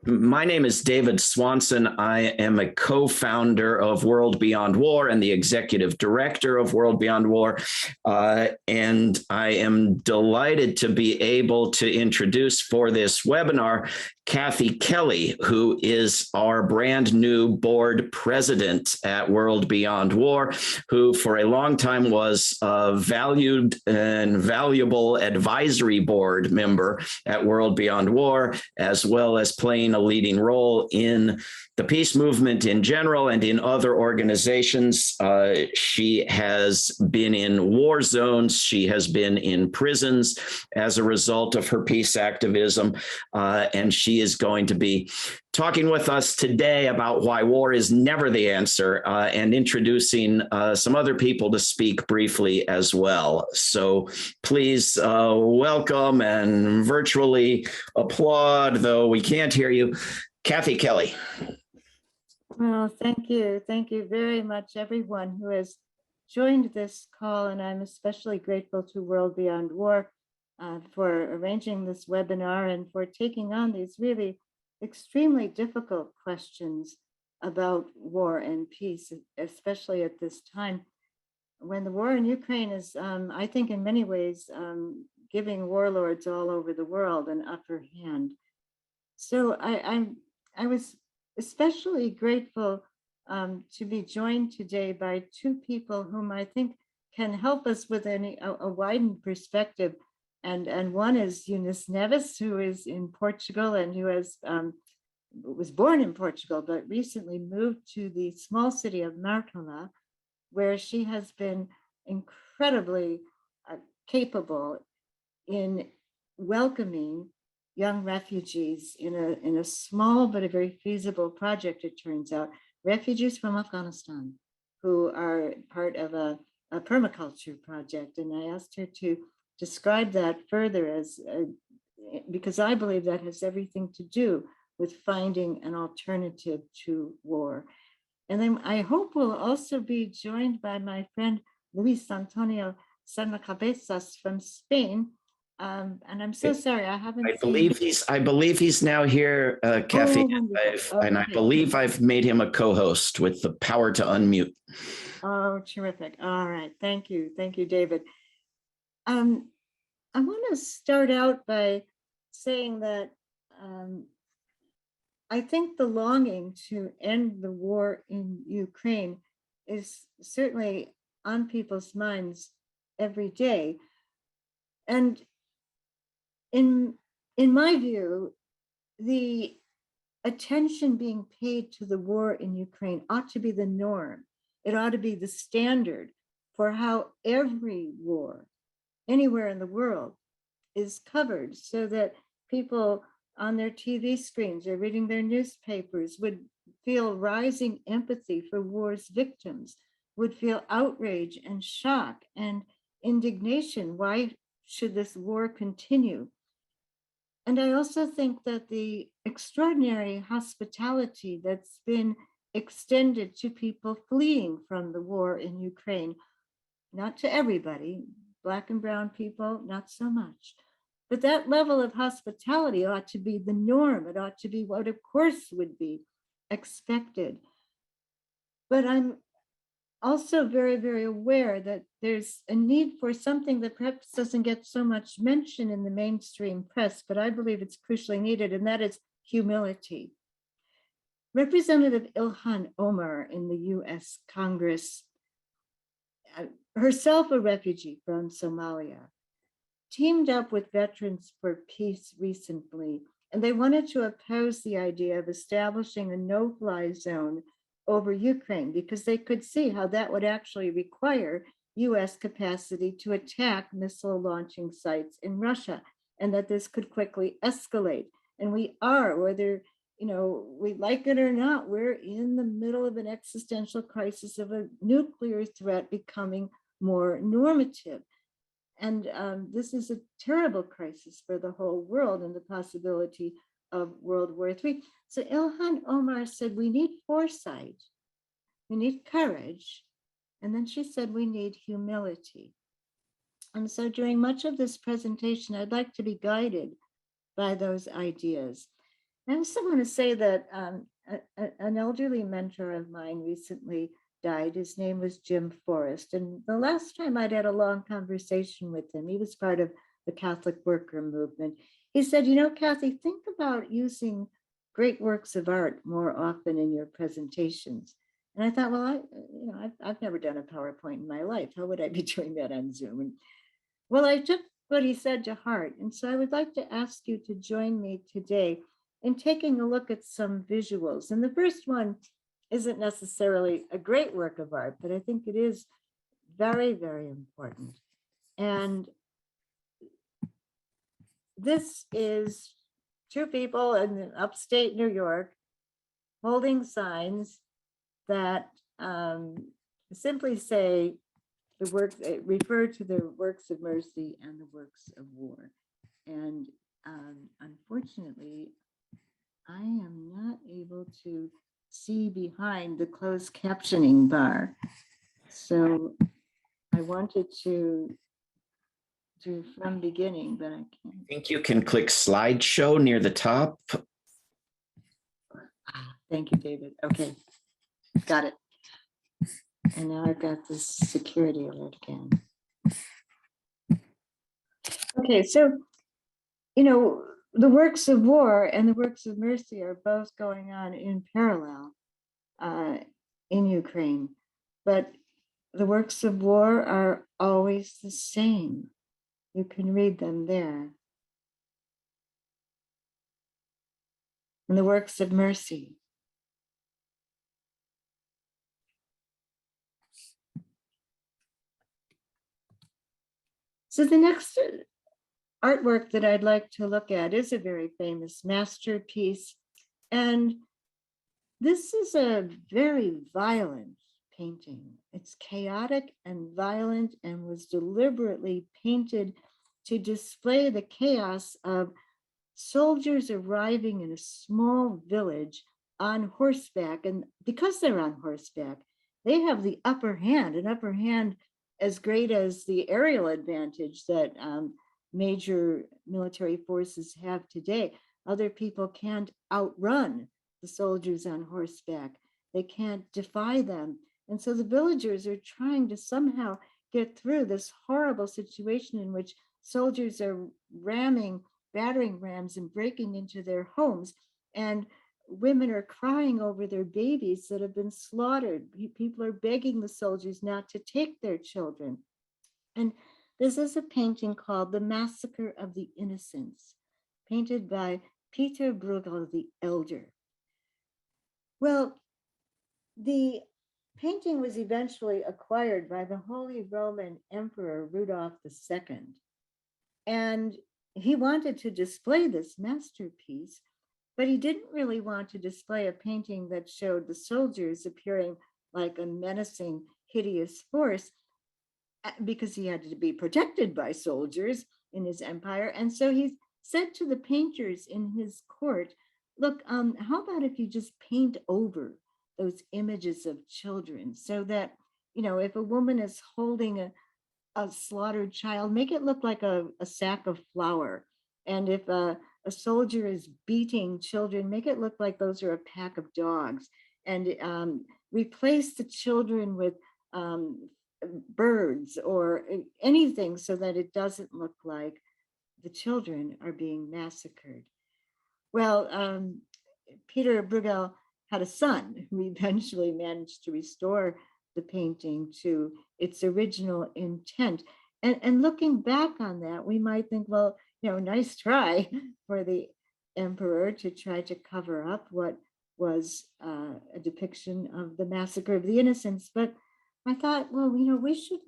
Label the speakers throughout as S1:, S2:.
S1: My name is David Swanson. I am a co-founder of World Beyond War and the executive director of World Beyond War. And I am delighted to be able to introduce for this webinar Kathy Kelly, who is our brand new board president at World Beyond War, who for a long time was a valued and valuable advisory board member at World Beyond War, as well as playing a leading role in the peace movement in general and in other organizations. She has been in war zones. She has been in prisons as a result of her peace activism. And she is going to be talking with us today about why war is never the answer, and introducing some other people to speak briefly as well. So please welcome and virtually applaud, though we can't hear you, Kathy Kelly.
S2: Well, thank you. Thank you very much, everyone who has joined this call. And I'm especially grateful to World Beyond War for arranging this webinar and for taking on these really extremely difficult questions about war and peace, especially at this time when the war in Ukraine is, I think, in many ways, giving warlords all over the world an upper hand. So I was especially grateful to be joined today by two people whom I think can help us with a widened perspective. And one is Eunice Neves, who is in Portugal and who was born in Portugal, but recently moved to the small city of Martola, where she has been incredibly capable in welcoming young refugees in a small but a very feasible project, it turns out, refugees from Afghanistan who are part of a permaculture project. And I asked her to describe that further because I believe that has everything to do with finding an alternative to war. And then I hope we'll also be joined by my friend Luis Antonio Sarnacabezas from Spain. And I'm so sorry, I haven't.
S1: I believe he's now here, Kathy. And I believe I've made him a co-host with the power to unmute.
S2: Oh, terrific! All right, thank you, David. I want to start out by saying that I think the longing to end the war in Ukraine is certainly on people's minds every day. And in my view, the attention being paid to the war in Ukraine ought to be the norm. It ought to be the standard for how every war anywhere in the world is covered, so that people on their TV screens or reading their newspapers would feel rising empathy for war's victims, would feel outrage and shock and indignation. Why should this war continue? And I also think that the extraordinary hospitality that's been extended to people fleeing from the war in Ukraine, not to everybody, Black and brown people, not so much. But that level of hospitality ought to be the norm. It ought to be what, of course, would be expected. But I'm also very, very aware that there's a need for something that perhaps doesn't get so much mention in the mainstream press, but I believe it's crucially needed, and that is humility. Representative Ilhan Omar in the US Congress, herself a refugee from Somalia, teamed up with Veterans for Peace recently, and they wanted to oppose the idea of establishing a no-fly zone over Ukraine because they could see how that would actually require US capacity to attack missile launching sites in Russia, and that this could quickly escalate. And we are, whether we like it or not, we're in the middle of an existential crisis of a nuclear threat becoming more normative. And this is a terrible crisis for the whole world and the possibility of World War III. So Ilhan Omar said, we need foresight, we need courage. And then she said, we need humility. And so during much of this presentation, I'd like to be guided by those ideas. I also want to say that an elderly mentor of mine recently died. His name was Jim Forrest. And the last time I'd had a long conversation with him, he was part of the Catholic worker movement. He said, you know, Kathy, think about using great works of art more often in your presentations. And I thought, well, I've never done a PowerPoint in my life. How would I be doing that on Zoom? And well, I took what he said to heart. And so I would like to ask you to join me today in taking a look at some visuals. And the first one isn't necessarily a great work of art, but I think it is very, very important. And this is two people in upstate New York holding signs that simply say the works, refer to the works of mercy and the works of war. And unfortunately, I am not able to see behind the closed captioning bar. So I wanted to do from beginning, but I can't.
S1: I think you can click slideshow near the top.
S2: Thank you, David. Okay, got it. And now I've got this security alert again. Okay, so, you know, the works of war and the works of mercy are both going on in parallel in Ukraine, but the works of war are always the same. You can read them there. And the works of mercy. So the next artwork that I'd like to look at is a very famous masterpiece. And this is a very violent painting. It's chaotic and violent and was deliberately painted to display the chaos of soldiers arriving in a small village on horseback. And because they're on horseback, they have the upper hand, an upper hand as great as the aerial advantage that major military forces have today. Other people can't outrun the soldiers on horseback. They can't defy them. And so the villagers are trying to somehow get through this horrible situation in which soldiers are ramming battering rams and breaking into their homes. And women are crying over their babies that have been slaughtered. People are begging the soldiers not to take their children. And this is a painting called The Massacre of the Innocents, painted by Peter Bruegel the Elder. Well, the painting was eventually acquired by the Holy Roman Emperor Rudolph II. And he wanted to display this masterpiece, but he didn't really want to display a painting that showed the soldiers appearing like a menacing, hideous force, because he had to be protected by soldiers in his empire. And so he said to the painters in his court, look, how about if you just paint over those images of children so that, you know, if a woman is holding a slaughtered child, make it look like a sack of flour. And if a soldier is beating children, make it look like those are a pack of dogs. And replace the children with birds or anything so that it doesn't look like the children are being massacred. Well, Peter Bruegel had a son who eventually managed to restore the painting to its original intent. And looking back on that, we might think, well, you know, nice try for the emperor to try to cover up what was a depiction of the massacre of the innocents. But I thought, well, you know, we should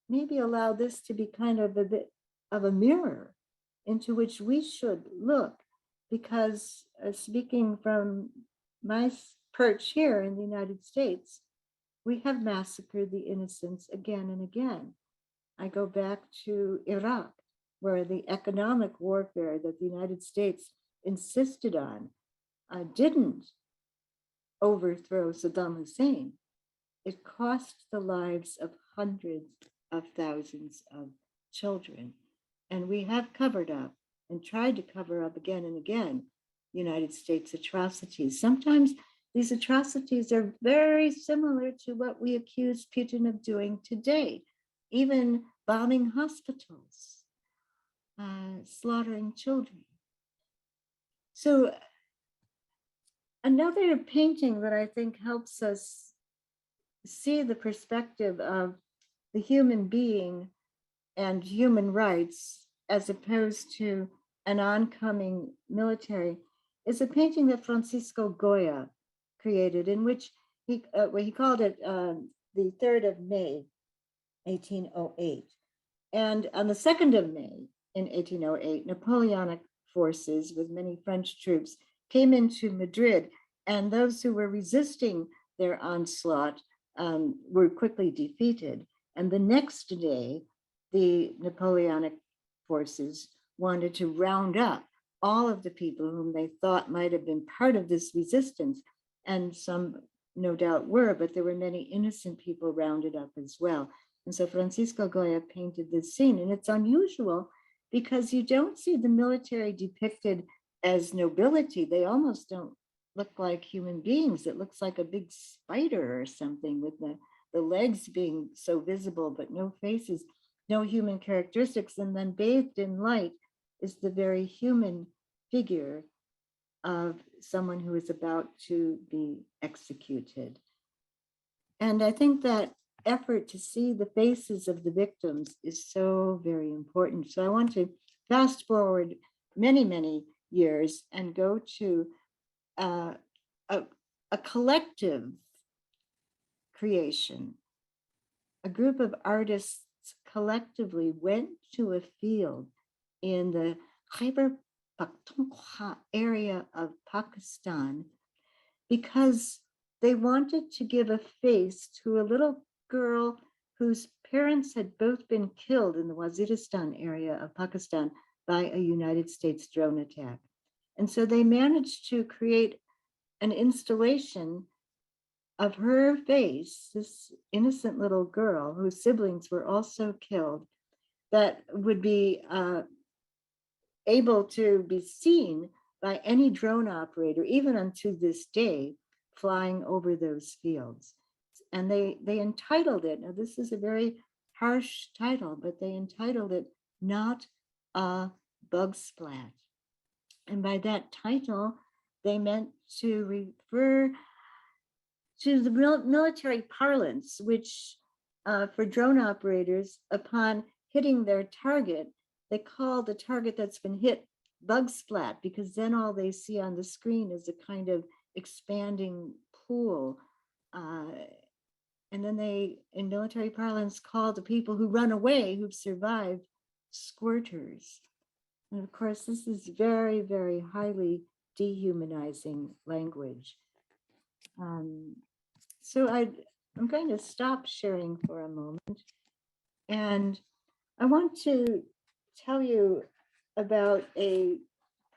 S2: maybe allow this to be kind of a bit of a mirror into which we should look, because speaking from my perch here in the United States, we have massacred the innocents again and again. I go back to Iraq, where the economic warfare that the United States insisted on didn't overthrow Saddam Hussein. It cost the lives of hundreds of thousands of children. And we have covered up and tried to cover up again and again, United States atrocities. Sometimes these atrocities are very similar to what we accuse Putin of doing today, even bombing hospitals, slaughtering children. So another painting that I think helps us see the perspective of the human being and human rights as opposed to an oncoming military is a painting that Francisco Goya created, in which he called it the 3rd of May, 1808. And on the 2nd of May in 1808, Napoleonic forces with many French troops came into Madrid, and those who were resisting their onslaught were quickly defeated. And the next day, the Napoleonic forces wanted to round up all of the people whom they thought might have been part of this resistance. And some no doubt were, but there were many innocent people rounded up as well. And so Francisco Goya painted this scene, and it's unusual because you don't see the military depicted as nobility. They almost don't look like human beings. It looks like a big spider or something, with the legs being so visible, but no faces, no human characteristics. And then bathed in light is the very human figure of someone who is about to be executed. And I think that effort to see the faces of the victims is so very important. So I want to fast forward many, many years and go to a collective creation. A group of artists collectively went to a field in the Khyber Pakhtunkhwa area of Pakistan because they wanted to give a face to a little girl whose parents had both been killed in the Waziristan area of Pakistan by a United States drone attack. And so they managed to create an installation of her face, this innocent little girl whose siblings were also killed, that would be able to be seen by any drone operator, even unto this day, flying over those fields. And they entitled it, now this is a very harsh title, but they entitled it Not a Bug Splat. And by that title, they meant to refer to the military parlance, which for drone operators, upon hitting their target, they call the target that's been hit bug splat, because then all they see on the screen is a kind of expanding pool. And then they, in military parlance, call the people who run away, who've survived, squirters. And of course, this is very, very highly dehumanizing language. So I'm going to stop sharing for a moment. And I want to tell you about a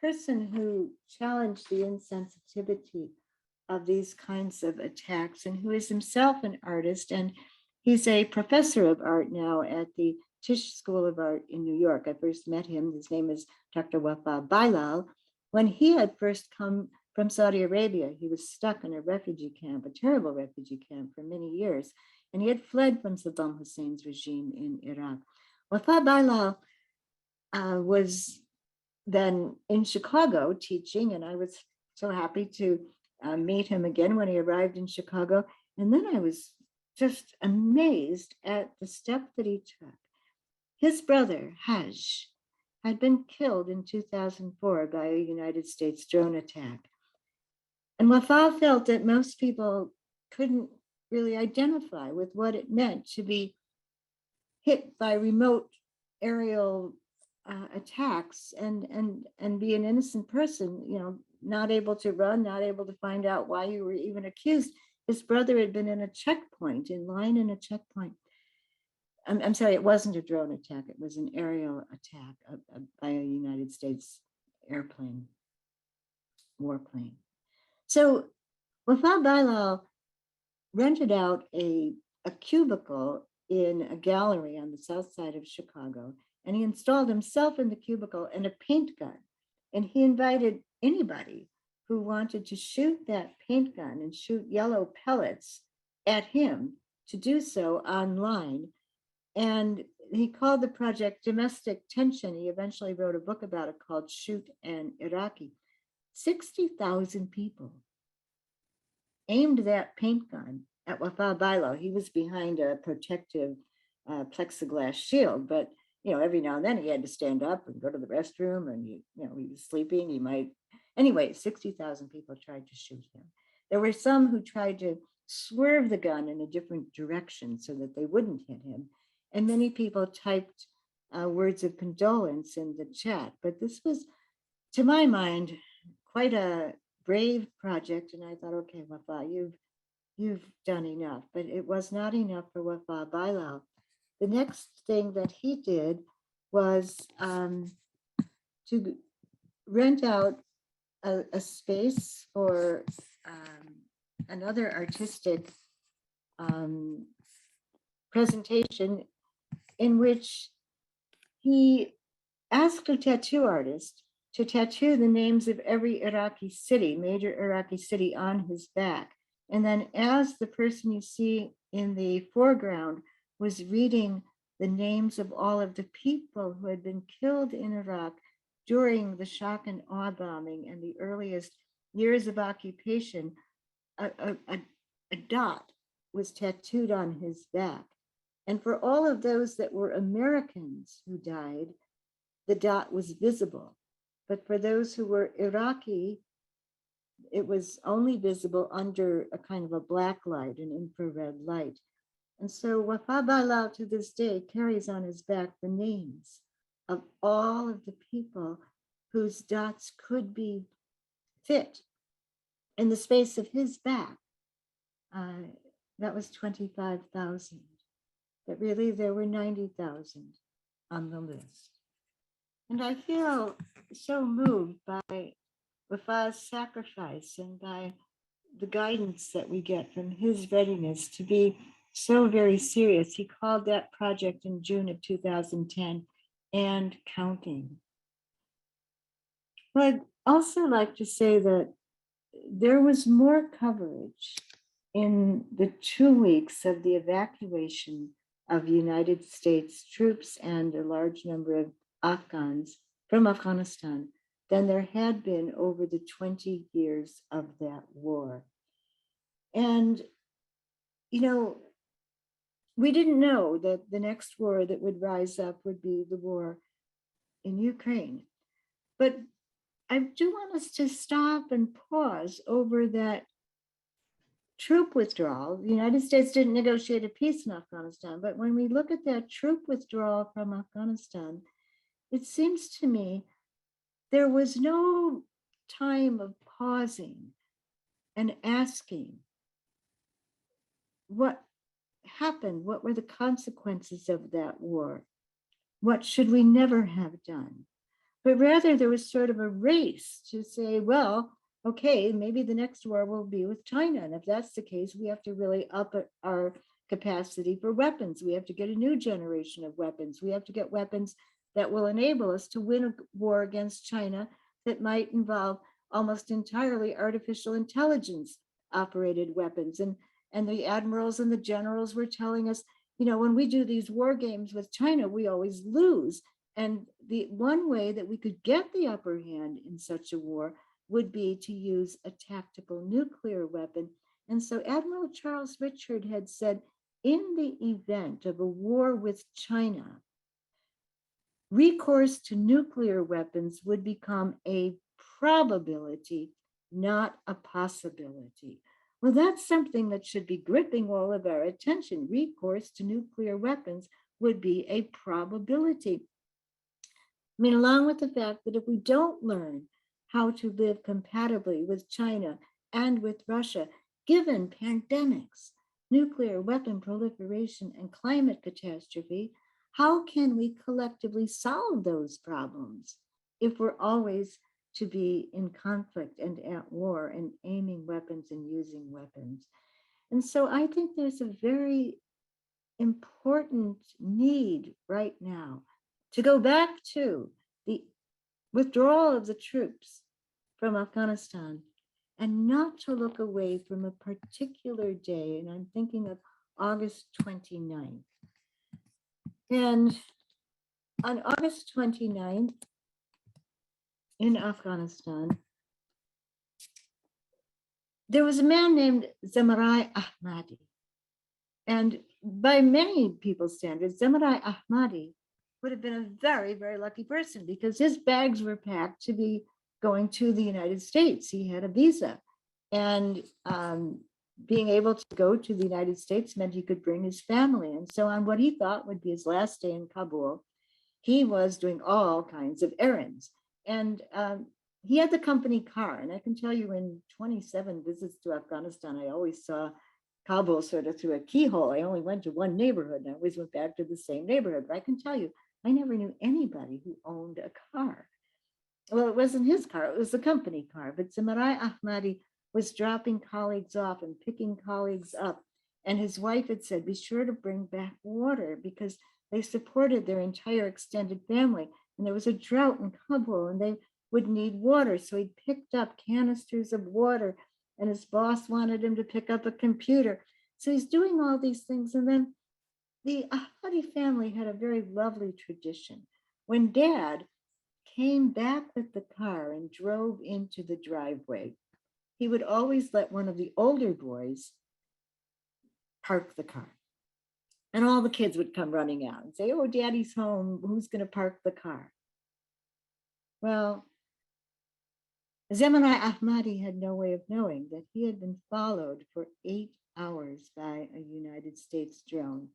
S2: person who challenged the insensitivity of these kinds of attacks, and who is himself an artist. And he's a professor of art now at the Tisch School of Art in New York. I first met him. His name is Dr. Wafa Bailal. When he had first come from Saudi Arabia, he was stuck in a refugee camp, a terrible refugee camp, for many years. And he had fled from Saddam Hussein's regime in Iraq. Wafa Bailal was then in Chicago teaching, and I was so happy to meet him again when he arrived in Chicago. And then I was just amazed at the step that he took. His brother, Haj, had been killed in 2004 by a United States drone attack. And Wafa felt that most people couldn't really identify with what it meant to be hit by remote aerial attacks and be an innocent person, you know, not able to run, not able to find out why you were even accused. His brother had been in a checkpoint, in line in a checkpoint. I'm sorry, it wasn't a drone attack. It was an aerial attack by a United States airplane, warplane. So Wafa Bailal rented out a cubicle in a gallery on the south side of Chicago, and he installed himself in the cubicle and a paint gun. And he invited anybody who wanted to shoot that paint gun and shoot yellow pellets at him to do so online. And he called the project Domestic Tension. He eventually wrote a book about it called Shoot an Iraqi. 60,000 people aimed that paint gun at Wafa Bailo. He was behind a protective plexiglass shield, but every now and then he had to stand up and go to the restroom, and he was sleeping. He might, anyway. 60,000 people tried to shoot him. There were some who tried to swerve the gun in a different direction so that they wouldn't hit him, and many people typed words of condolence in the chat. But this was, to my mind, quite a brave project, and I thought, okay, Wafa, you've done enough. But it was not enough for Wafa Bailo. The next thing that he did was to rent out a space for another artistic presentation, in which he asked a tattoo artist to tattoo the names of every Iraqi city, major Iraqi city, on his back. And then, as the person you see in the foreground was reading the names of all of the people who had been killed in Iraq during the shock and awe bombing and the earliest years of occupation, a dot was tattooed on his back. And for all of those that were Americans who died, the dot was visible. But for those who were Iraqi, it was only visible under a kind of a black light, an infrared light. And so Wafa Bailo to this day carries on his back the names of all of the people whose dots could be fit in the space of his back. That was 25,000. But really there were 90,000 on the list. And I feel so moved by Wafa's sacrifice and by the guidance that we get from his readiness to be so very serious. He called that project in June of 2010, and counting. But I'd also like to say that there was more coverage in the 2 weeks of the evacuation of United States troops and a large number of Afghans from Afghanistan than there had been over the 20 years of that war. And, we didn't know that the next war that would rise up would be the war in Ukraine. But I do want us to stop and pause over that troop withdrawal. The United States didn't negotiate a peace in Afghanistan, but when we look at that troop withdrawal from Afghanistan, it seems to me there was no time of pausing and asking what happened, what were the consequences of that war, what should we never have done. But rather there was sort of a race to say, well, okay, maybe the next war will be with China. And if that's the case, we have to really up our capacity for weapons. We have to get a new generation of weapons. We have to get weapons that will enable us to win a war against China that might involve almost entirely artificial intelligence operated weapons. And the admirals and the generals were telling us, when we do these war games with China, we always lose. And the one way that we could get the upper hand in such a war would be to use a tactical nuclear weapon. And so Admiral Charles Richard had said, in the event of a war with China, recourse to nuclear weapons would become a probability, not a possibility. Well, that's something that should be gripping all of our attention. Recourse to nuclear weapons would be a probability. I mean, along with the fact that if we don't learn how to live compatibly with China and with Russia, given pandemics, nuclear weapon proliferation, and climate catastrophe, how can we collectively solve those problems if we're always to be in conflict and at war and aiming weapons and using weapons? And so I think there's a very important need right now to go back to the withdrawal of the troops from Afghanistan and not to look away from a particular day. And I'm thinking of August 29th. And on August 29th in Afghanistan, there was a man named Zemarai Ahmadi. And by many people's standards, Zemarai Ahmadi would have been a very, very lucky person because his bags were packed to be going to the United States. He had a visa. And being able to go to the United States meant he could bring his family. And so on what he thought would be his last day in Kabul, he was doing all kinds of errands. And he had the company car. And I can tell you in 27 visits to Afghanistan, I always saw Kabul sort of through a keyhole. I only went to one neighborhood and I always went back to the same neighborhood. But I can tell you, I never knew anybody who owned a car. Well, it wasn't his car, it was the company car. But Zemarai Ahmadi was dropping colleagues off and picking colleagues up. And his wife had said, be sure to bring back water because they supported their entire extended family. And there was a drought in Kabul and they would need water. So he picked up canisters of water and his boss wanted him to pick up a computer. So he's doing all these things. And then the Ahmadi family had a very lovely tradition. When Dad came back with the car and drove into the driveway, he would always let one of the older boys park the car. And all the kids would come running out and say, oh, Daddy's home. Who's going to park the car? Well, Zemarai Ahmadi had no way of knowing that he had been followed for 8 hours by a United States drone.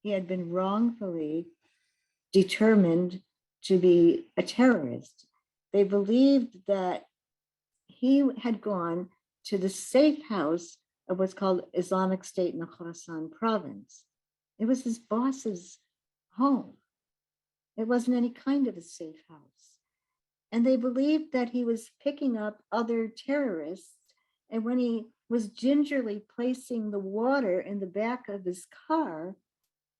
S2: He had been wrongfully determined to be a terrorist. They believed that he had gone to the safe house of what's called Islamic State in the Khorasan province. It was his boss's home. It wasn't any kind of a safe house. And they believed that he was picking up other terrorists. And when he was gingerly placing the water in the back of his car,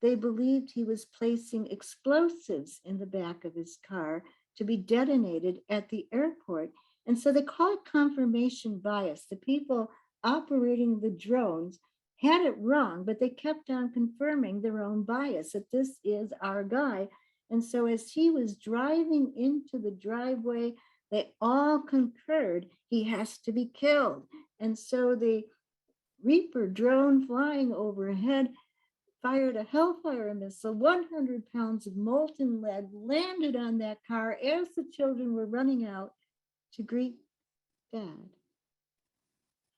S2: they believed he was placing explosives in the back of his car to be detonated at the airport. And so they call it confirmation bias. The people operating the drones had it wrong, but they kept on confirming their own bias that this is our guy. And so as he was driving into the driveway, they all concurred he has to be killed. And so the Reaper drone flying overhead fired a Hellfire missile, 100 pounds of molten lead landed on that car as the children were running out to greet Dad.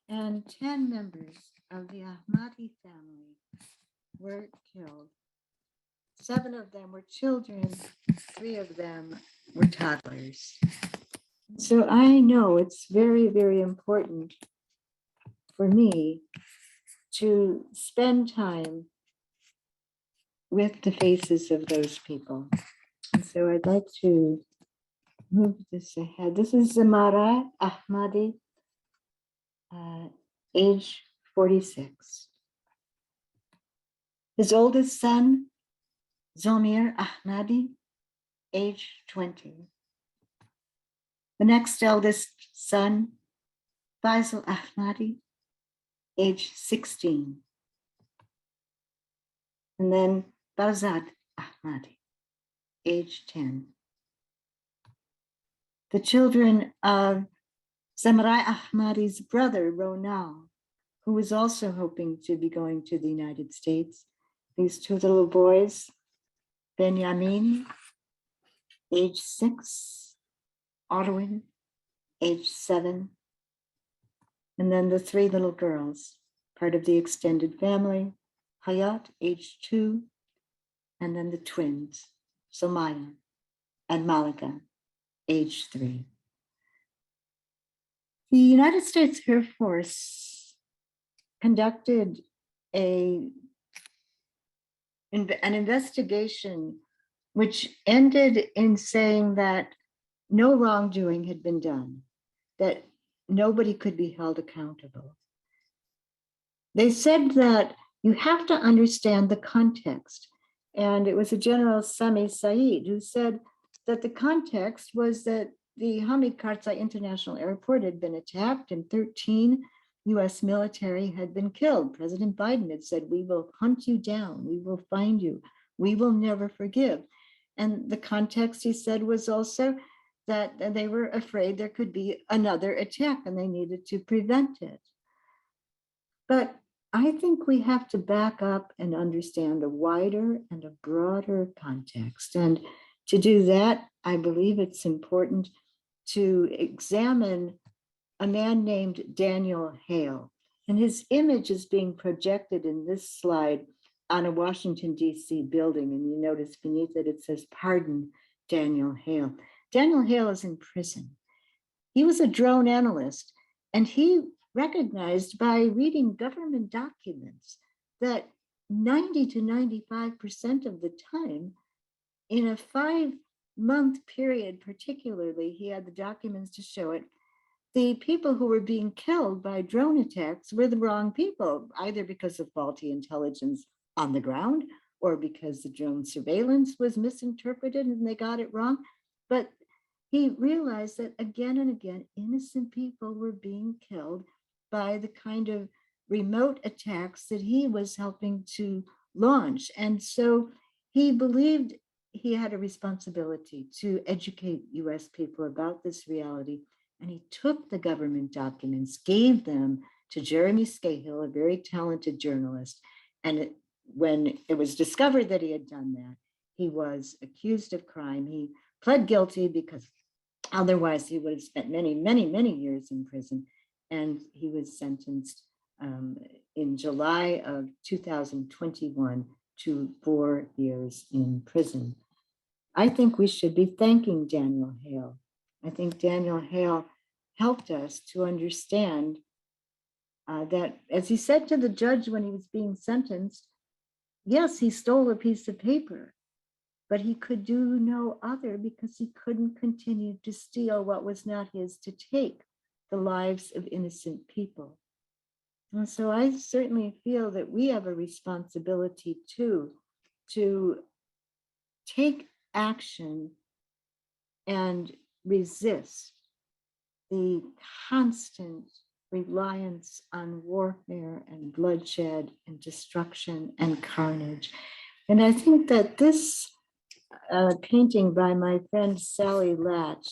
S2: And 10 members of the Ahmadi family were killed. 7 of them were children, 3 of them were toddlers. So I know it's very, very important for me to spend time with the faces of those people. And so I'd like to move this ahead. This is Zemarai Ahmadi, age 46. His oldest son, Zomir Ahmadi, age 20. The next eldest son, Faisal Ahmadi, age 16. And then Barzad Ahmadi, age 10. The children of Zemarai Ahmadi's brother, Ronal, who was also hoping to be going to the United States. These 2 little boys, Benjamin, age 6, Otwin, age 7, and then the 3 little girls, part of the extended family, Hayat, age 2, and then the twins, Somaya and Malika, age 3. The United States Air Force conducted an investigation which ended in saying that no wrongdoing had been done, that nobody could be held accountable. They said that you have to understand the context. And it was a General Sami Said who said that the context was that the Hamid Karzai International Airport had been attacked and 13 US military had been killed. President Biden had said, "We will hunt you down, we will find you, we will never forgive." And the context, he said, was also that they were afraid there could be another attack and they needed to prevent it. But I think we have to back up and understand a wider and a broader context. And to do that, I believe it's important to examine a man named Daniel Hale. And his image is being projected in this slide on a Washington, D.C. building. And you notice beneath it, it says, "Pardon Daniel Hale." Daniel Hale is in prison. He was a drone analyst, and he recognized by reading government documents that 90 to 95% of the time, in a 5-month period particularly, he had the documents to show it, the people who were being killed by drone attacks were the wrong people, either because of faulty intelligence on the ground or because the drone surveillance was misinterpreted and they got it wrong. But he realized that again and again, innocent people were being killed by the kind of remote attacks that he was helping to launch. And so he believed he had a responsibility to educate US people about this reality. And he took the government documents, gave them to Jeremy Scahill, a very talented journalist. And when it was discovered that he had done that, he was accused of crime. He pled guilty because otherwise he would have spent many, many, many years in prison. And he was sentenced in July of 2021 to 4 years in prison. I think we should be thanking Daniel Hale. I think Daniel Hale helped us to understand that, as he said to the judge when he was being sentenced, yes, he stole a piece of paper, but he could do no other because he couldn't continue to steal what was not his, to take the lives of innocent people. And so I certainly feel that we have a responsibility too, to take action and resist the constant reliance on warfare and bloodshed and destruction and carnage. And I think that this painting by my friend Sally Latch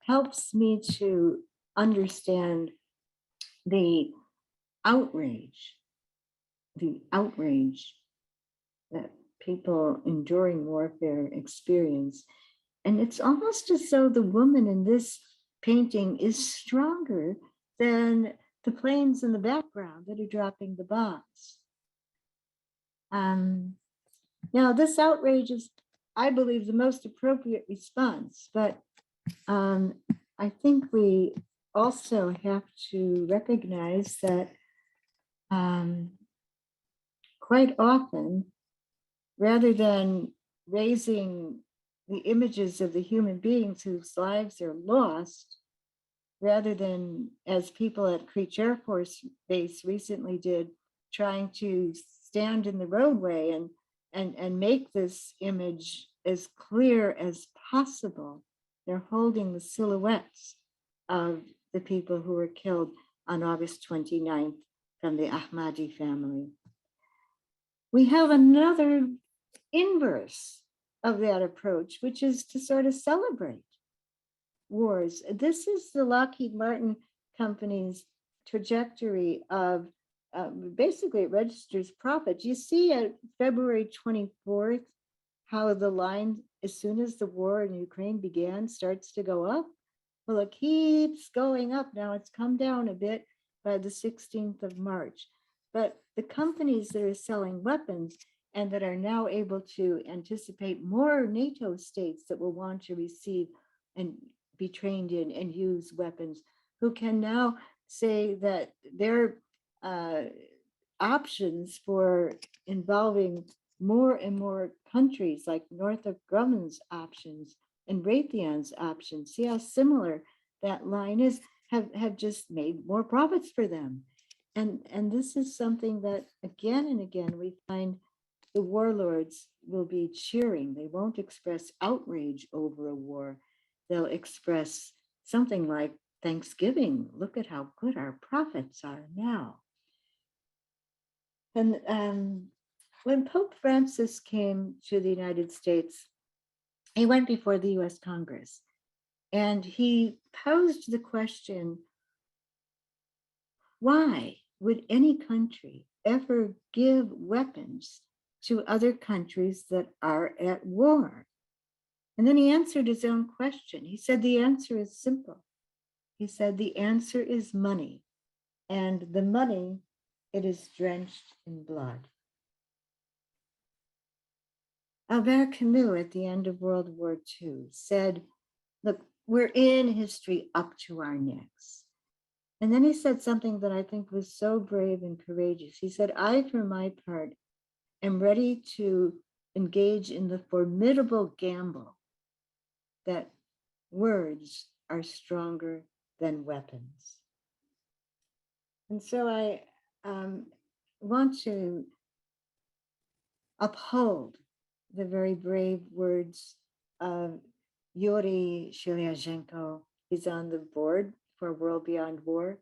S2: helps me to understand the outrage that people enduring warfare experience. And it's almost as though the woman in this painting is stronger than the planes in the background that are dropping the bombs. Now, this outrage is, I believe, the most appropriate response, but I think we also have to recognize that quite often, rather than raising the images of the human beings whose lives are lost, rather than, as people at Creech Air Force Base recently did, trying to stand in the roadway and make this image as clear as possible, they're holding the silhouettes of the people who were killed on August 29th from the Ahmadi family. We have another inverse of that approach, which is to sort of celebrate wars. This is the Lockheed Martin company's trajectory of basically it registers profit. You see at February 24th, how the line, as soon as the war in Ukraine began, starts to go up. Well, it keeps going up. Now it's come down a bit by the 16th of March. But the companies that are selling weapons and that are now able to anticipate more NATO states that will want to receive and be trained in and use weapons, who can now say that their options for involving more and more countries, like Northrop Grumman's options and Raytheon's options, see how similar that line is, have just made more profits for them. And this is something that again and again we find the warlords will be cheering. They won't express outrage over a war. They'll express something like Thanksgiving. Look at how good our profits are now. And when Pope Francis came to the United States, he went before the US Congress and he posed the question, why would any country ever give weapons to other countries that are at war? And then he answered his own question. He said, the answer is simple. He said, the answer is money. And the money, it is drenched in blood. Albert Camus, at the end of World War II, said, look, we're in history up to our necks. And then he said something that I think was so brave and courageous. He said, I, for my part, am ready to engage in the formidable gamble that words are stronger than weapons. And so I want to uphold the very brave words of Yuri Shelyazhenko. He's on the board for World Beyond War.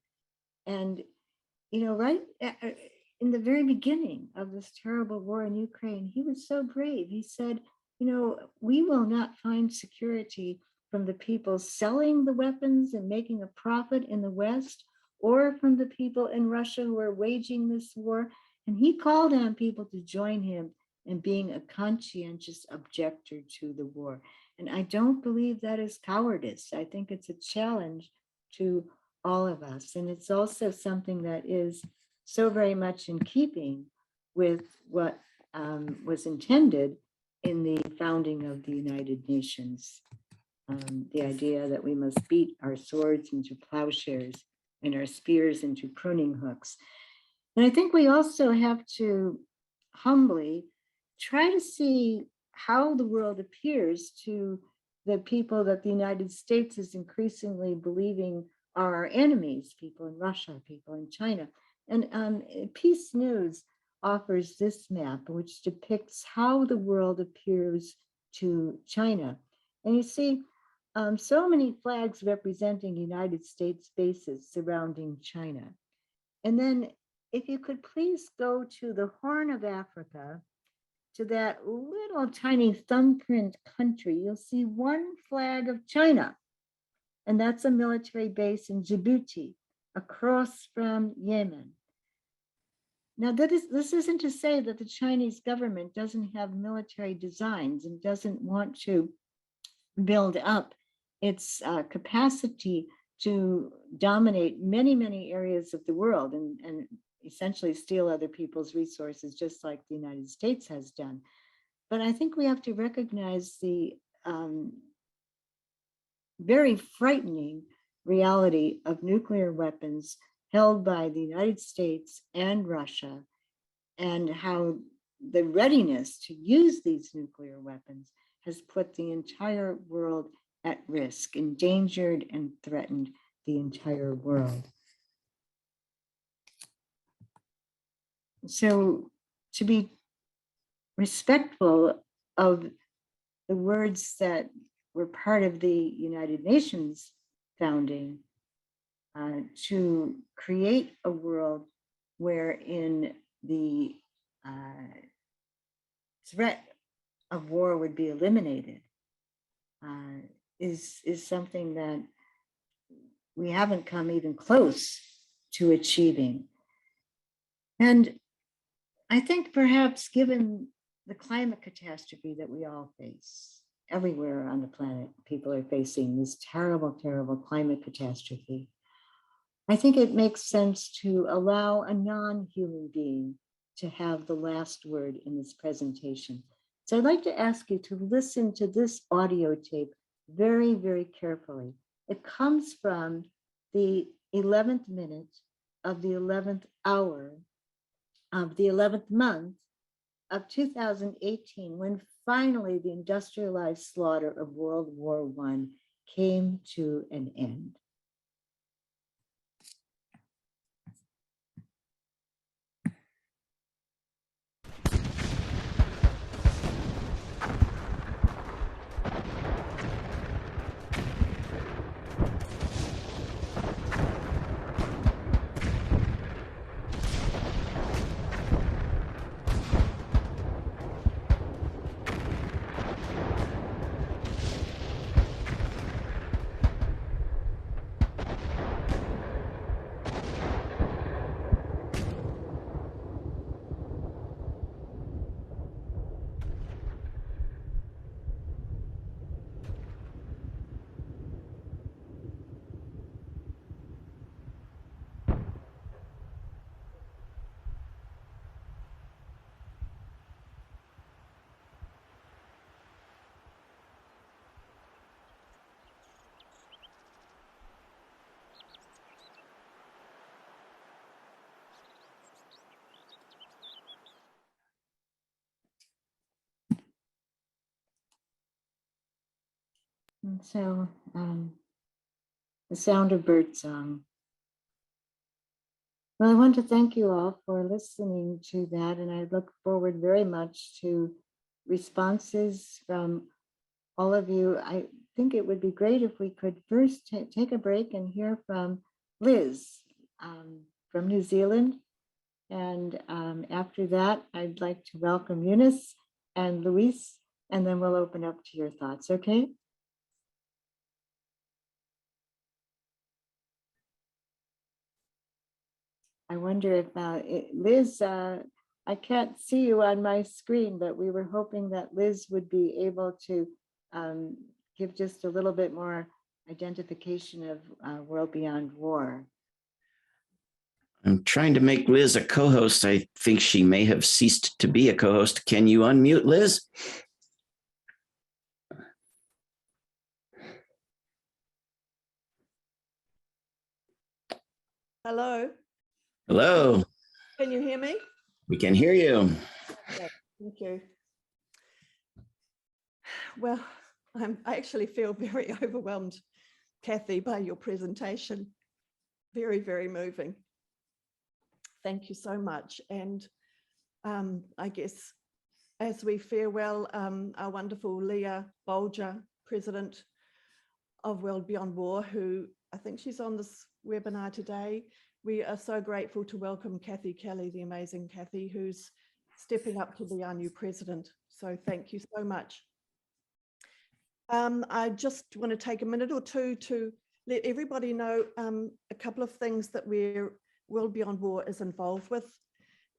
S2: And, you know, right in the very beginning of this terrible war in Ukraine, he was so brave. He said, you know, we will not find security from the people selling the weapons and making a profit in the West, or from the people in Russia who are waging this war. And he called on people to join him in being a conscientious objector to the war. And I don't believe that is cowardice. I think it's a challenge to all of us. And it's also something that is so very much in keeping with what was intended in the founding of the United Nations. The idea that we must beat our swords into plowshares and our spears into pruning hooks. And I think we also have to humbly try to see how the world appears to the people that the United States is increasingly believing are our enemies, people in Russia, people in China. And Peace News offers this map, which depicts how the world appears to China. And you see so many flags representing United States bases surrounding China. And then if you could please go to the Horn of Africa, to that little tiny thumbprint country, you'll see one flag of China. And that's a military base in Djibouti, across from Yemen. Now, this isn't to say that the Chinese government doesn't have military designs and doesn't want to build up its capacity to dominate many, many areas of the world and essentially steal other people's resources, just like the United States has done. But I think we have to recognize the very frightening reality of nuclear weapons held by the United States and Russia, and how the readiness to use these nuclear weapons has put the entire world at risk, endangered and threatened the entire world. So to be respectful of the words that were part of the United Nations founding, to create a world wherein the threat of war would be eliminated, is something that we haven't come even close to achieving. And I think perhaps given the climate catastrophe that we all face, everywhere on the planet, people are facing this terrible, terrible climate catastrophe. I think it makes sense to allow a non-human being to have the last word in this presentation. So I'd like to ask you to listen to this audio tape very, very carefully. It comes from the 11th minute of the 11th hour of the 11th month of 2018, when finally the industrialized slaughter of World War I came to an end. And so the sound of birdsong. Well, I want to thank you all for listening to that, and I look forward very much to responses from all of you. I think it would be great if we could first take a break and hear from Liz from New Zealand. And after that, I'd like to welcome Eunice and Luis, and then we'll open up to your thoughts, okay? I wonder if, Liz, I can't see you on my screen, but we were hoping that Liz would be able to give just a little bit more identification of World Beyond War.
S1: I'm trying to make Liz a co-host. I think she may have ceased to be a co-host. Can you unmute, Liz?
S3: Hello.
S1: Hello.
S3: Can you hear me?
S1: We can hear you.
S3: Okay, thank you. Well, I actually feel very overwhelmed, Kathy, by your presentation. Very, very moving. Thank you so much. And I guess as we farewell our wonderful Leah Bolger, President of World Beyond War, who I think she's on this webinar today, we are so grateful to welcome Kathy Kelly, the amazing Kathy, who's stepping up to be our new president. So thank you so much. I just want to take a minute or two to let everybody know a couple of things that World Beyond War is involved with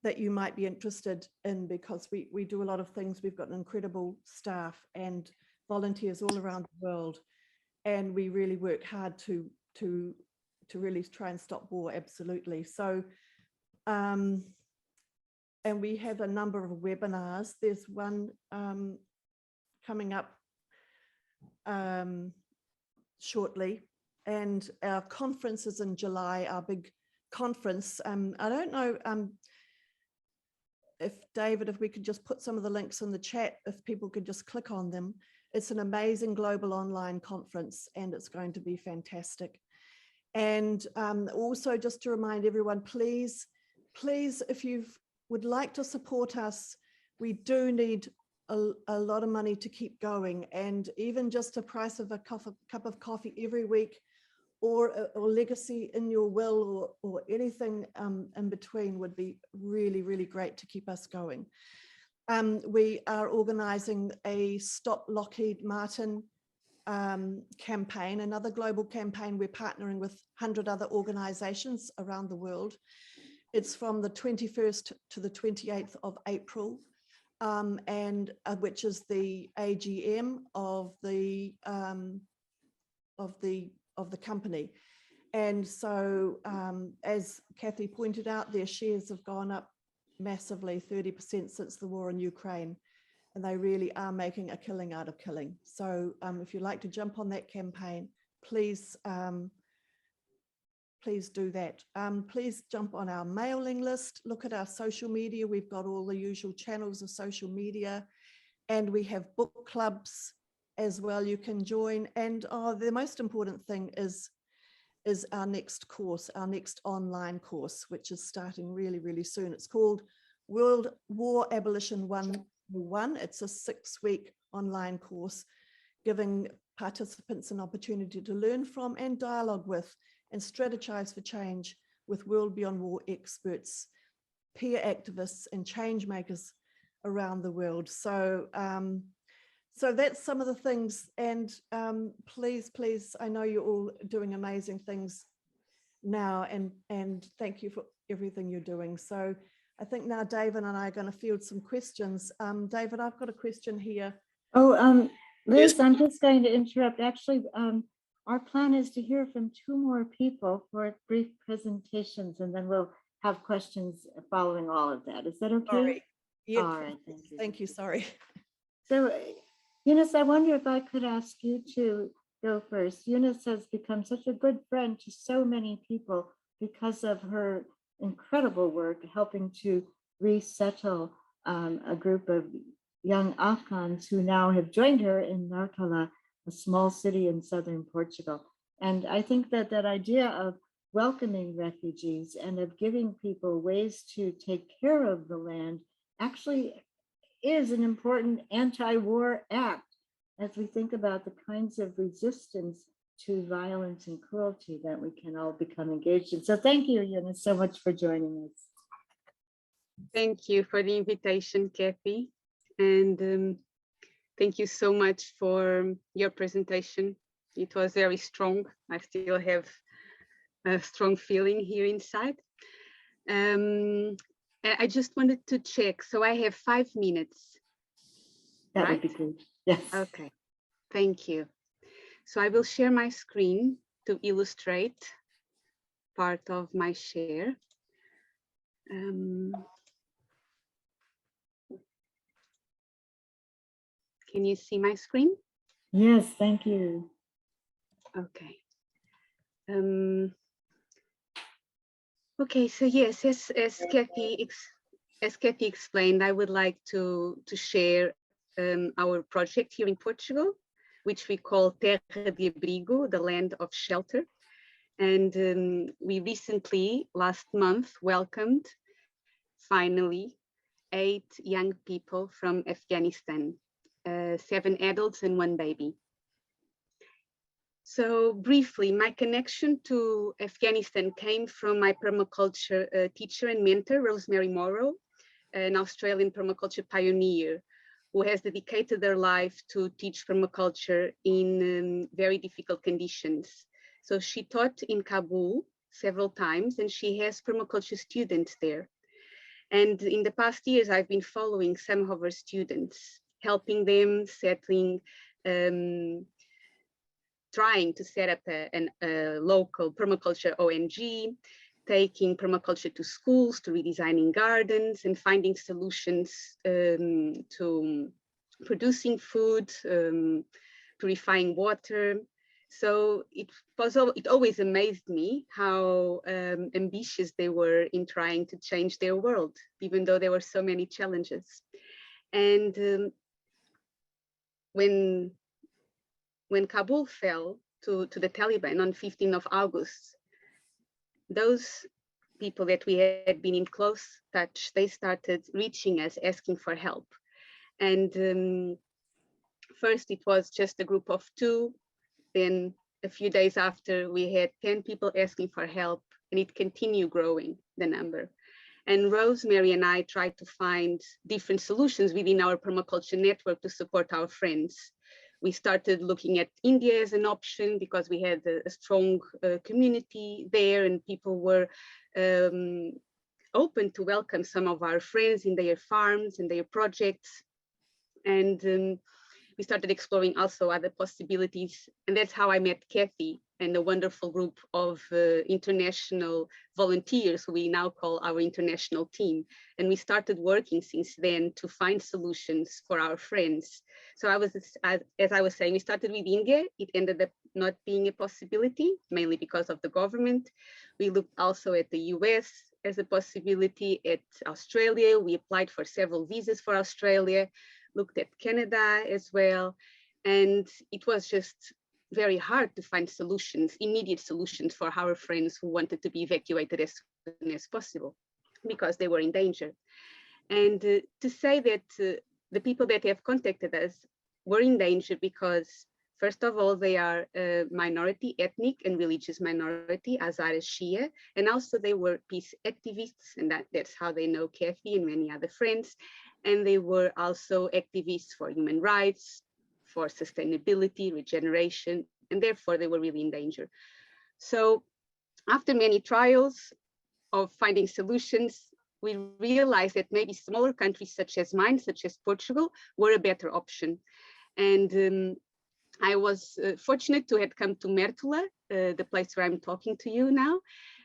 S3: that you might be interested in, because we do a lot of things. We've got an incredible staff and volunteers all around the world, and we really work hard to really try and stop war, absolutely. So, and we have a number of webinars. There's one coming up shortly, and our conference is in July, our big conference. I don't know if David, if we could just put some of the links in the chat, if people could just click on them. It's an amazing global online conference, and it's going to be fantastic. And also just to remind everyone, please, if you would like to support us, we do need a lot of money to keep going. And even just a price of a cup of coffee every week, or legacy in your will, or anything in between would be really, really great to keep us going. We are organizing a Stop Lockheed Martin campaign, another global campaign. We're partnering with 100 other organizations around the world. It's from the 21st to the 28th of April, and which is the AGM of the company. And so as Kathy pointed out, their shares have gone up massively, 30% since the war in Ukraine. And they really are making a killing out of killing. So if you'd like to jump on that campaign, please, please do that. Please jump on our mailing list, look at our social media. We've got all the usual channels of social media, and we have book clubs as well you can join. And the most important thing is our next course, our next online course, which is starting really, really soon. It's called World War Abolition 101. It's a 6-week online course giving participants an opportunity to learn from and dialogue with and strategize for change with World Beyond War experts, peer activists, and change makers around the world. So so that's some of the things. And please, I know you're all doing amazing things now, and thank you for everything you're doing. So I think now David and I are going to field some questions. David, I've got a question here.
S2: Oh, Liz,
S1: Yes.
S2: I'm just going to interrupt. Actually, our plan is to hear from 2 more people for brief presentations, and then we'll have questions following all of that. Is that okay?
S3: Sorry. Yep.
S2: All right, thank you.
S3: Thank you, sorry.
S2: So, Eunice, I wonder if I could ask you to go first. Eunice has become such a good friend to so many people because of her incredible work helping to resettle a group of young Afghans who now have joined her in Nartala. a small city in southern Portugal. And I think that that idea of welcoming refugees and of giving people ways to take care of the land actually is an important anti-war act as we think about the kinds of resistance to violence and cruelty that we can all become engaged in. So thank you, Eunice, so much for joining us.
S4: Thank you for the invitation, Kathy. And thank you so much for your presentation. It was very strong. I still have a strong feeling here inside. I just wanted to check. So I have 5 minutes.
S2: That
S4: right?
S2: would be great. Yes.
S4: Okay, thank you. So I will share my screen to illustrate part of my share. Can you see my screen?
S2: Yes, thank you.
S4: Okay. Okay, so yes, as Kathy explained, I would like to share our project here in Portugal, which we call Terra de Abrigo, the land of shelter. And we recently, last month, welcomed, finally, 8 young people from Afghanistan, 7 adults and 1 baby. So briefly, my connection to Afghanistan came from my permaculture teacher and mentor, Rosemary Morrow, an Australian permaculture pioneer who has dedicated their life to teach permaculture in very difficult conditions. So she taught in Kabul several times, and she has permaculture students there. And in the past years, I've been following some of her students, helping them settling, trying to set up a local permaculture ONG, taking permaculture to schools, to redesigning gardens, and finding solutions to producing food, purifying water. So it always amazed me how ambitious they were in trying to change their world, even though there were so many challenges. And when Kabul fell to the Taliban on 15th of August, those people that we had been in close touch, they started reaching us, asking for help. And first it was just a group of 2. Then a few days after, we had 10 people asking for help, and it continued growing, the number. And Rosemary and I tried to find different solutions within our permaculture network to support our friends. We started looking at India as an option because we had a strong community there, and people were open to welcome some of our friends in their farms and their projects. And we started exploring also other possibilities. And that's how I met Kathy and a wonderful group of international volunteers who we now call our international team. And we started working since then to find solutions for our friends. So as I was saying, we started with India. It ended up not being a possibility, mainly because of the government. We looked also at the US as a possibility, at Australia. We applied for several visas for Australia, looked at Canada as well. And it was just very hard to find solutions, immediate solutions for our friends who wanted to be evacuated as soon as possible because they were in danger. And to say that the people that have contacted us were in danger because, first of all, they are a minority, ethnic and religious minority, Hazara Shia, and also they were peace activists, and that's how they know Kathy and many other friends. And they were also activists for human rights, for sustainability, regeneration, and therefore they were really in danger. So after many trials of finding solutions, we realized that maybe smaller countries such as mine, such as Portugal, were a better option. And I was fortunate to have come to Mértola, the place where I'm talking to you now,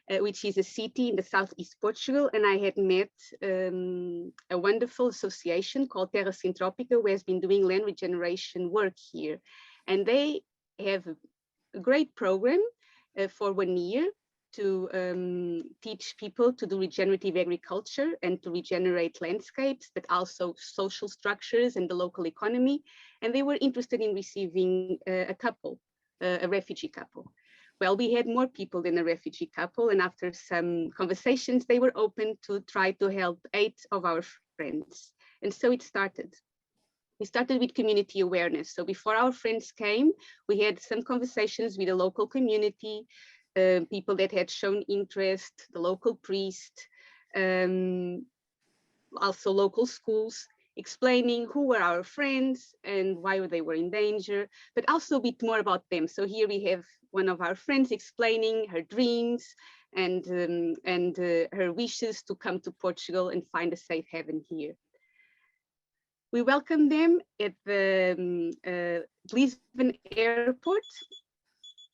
S4: which is a city in the southeast Portugal, and I had met a wonderful association called Terra Sintrópica, who has been doing land regeneration work here. And they have a great program for 1 year to teach people to do regenerative agriculture and to regenerate landscapes, but also social structures and the local economy. And they were interested in receiving a couple, a refugee couple. Well, we had more people than a refugee couple, and after some conversations, they were open to try to help 8 of our friends. And so it started. We started with community awareness. So before our friends came, we had some conversations with the local community, people that had shown interest, the local priest, also local schools, explaining who were our friends and why they were in danger, but also a bit more about them. So here we have one of our friends explaining her dreams and her wishes to come to Portugal and find a safe haven here. We welcomed them at the Lisbon airport.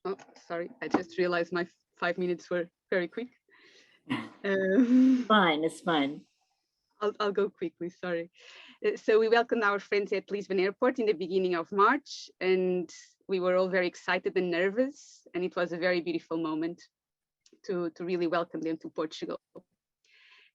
S4: Oh, sorry, I just realized my 5 minutes were very quick.
S2: Fine, it's fine.
S4: I'll go quickly, sorry. So we welcomed our friends at Lisbon airport in the beginning of March, and we were all very excited and nervous, and it was a very beautiful moment to really welcome them to Portugal.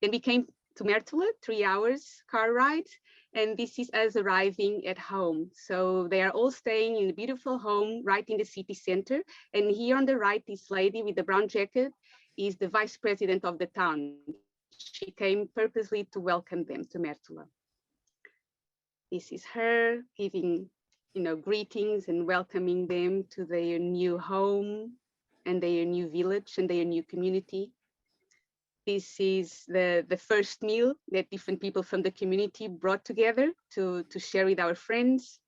S4: Then we came to Mértola, 3 hours car ride, and this is us arriving at home. So they are all staying in a beautiful home right in the city center. And here on the right, this lady with the brown jacket is the vice president of the town. She came purposely to welcome them to Mértola. This is her giving, greetings and welcoming them to their new home and their new village and their new community. This is the first meal that different people from the community brought together to share with our friends.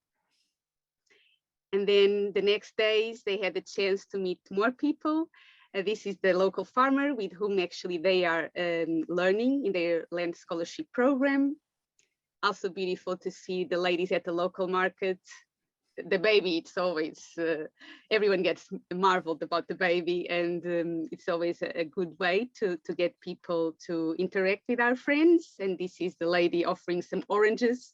S4: And then the next days, they had the chance to meet more people. This is the local farmer with whom actually they are learning in their land scholarship program. Also beautiful to see the ladies at the local market. The baby, it's always, everyone gets marveled about the baby, and it's always a good way to get people to interact with our friends. And this is the lady offering some oranges.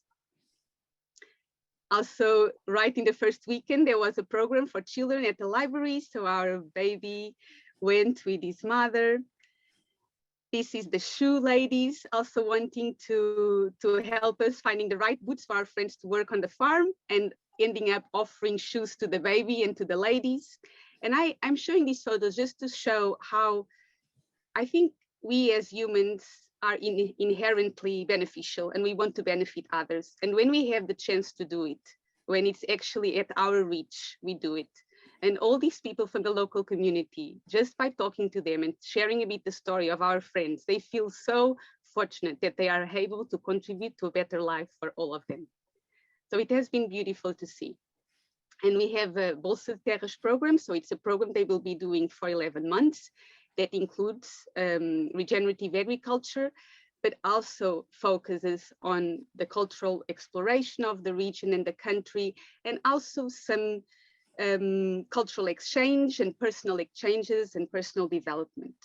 S4: Also, right in the first weekend, there was a program for children at the library. So our baby went with his mother. This is the shoe ladies also wanting to help us finding the right boots for our friends to work on the farm, and ending up offering shoes to the baby and to the ladies. And I'm showing these photos just to show how I think we as humans are inherently beneficial, and we want to benefit others. And when we have the chance to do it, when it's actually at our reach, we do it. And all these people from the local community, just by talking to them and sharing a bit the story of our friends, they feel so fortunate that they are able to contribute to a better life for all of them. So it has been beautiful to see. And we have a Bolsa de Terras program. So it's a program they will be doing for 11 months that includes regenerative agriculture, but also focuses on the cultural exploration of the region and the country, and also some cultural exchange and personal exchanges and personal development.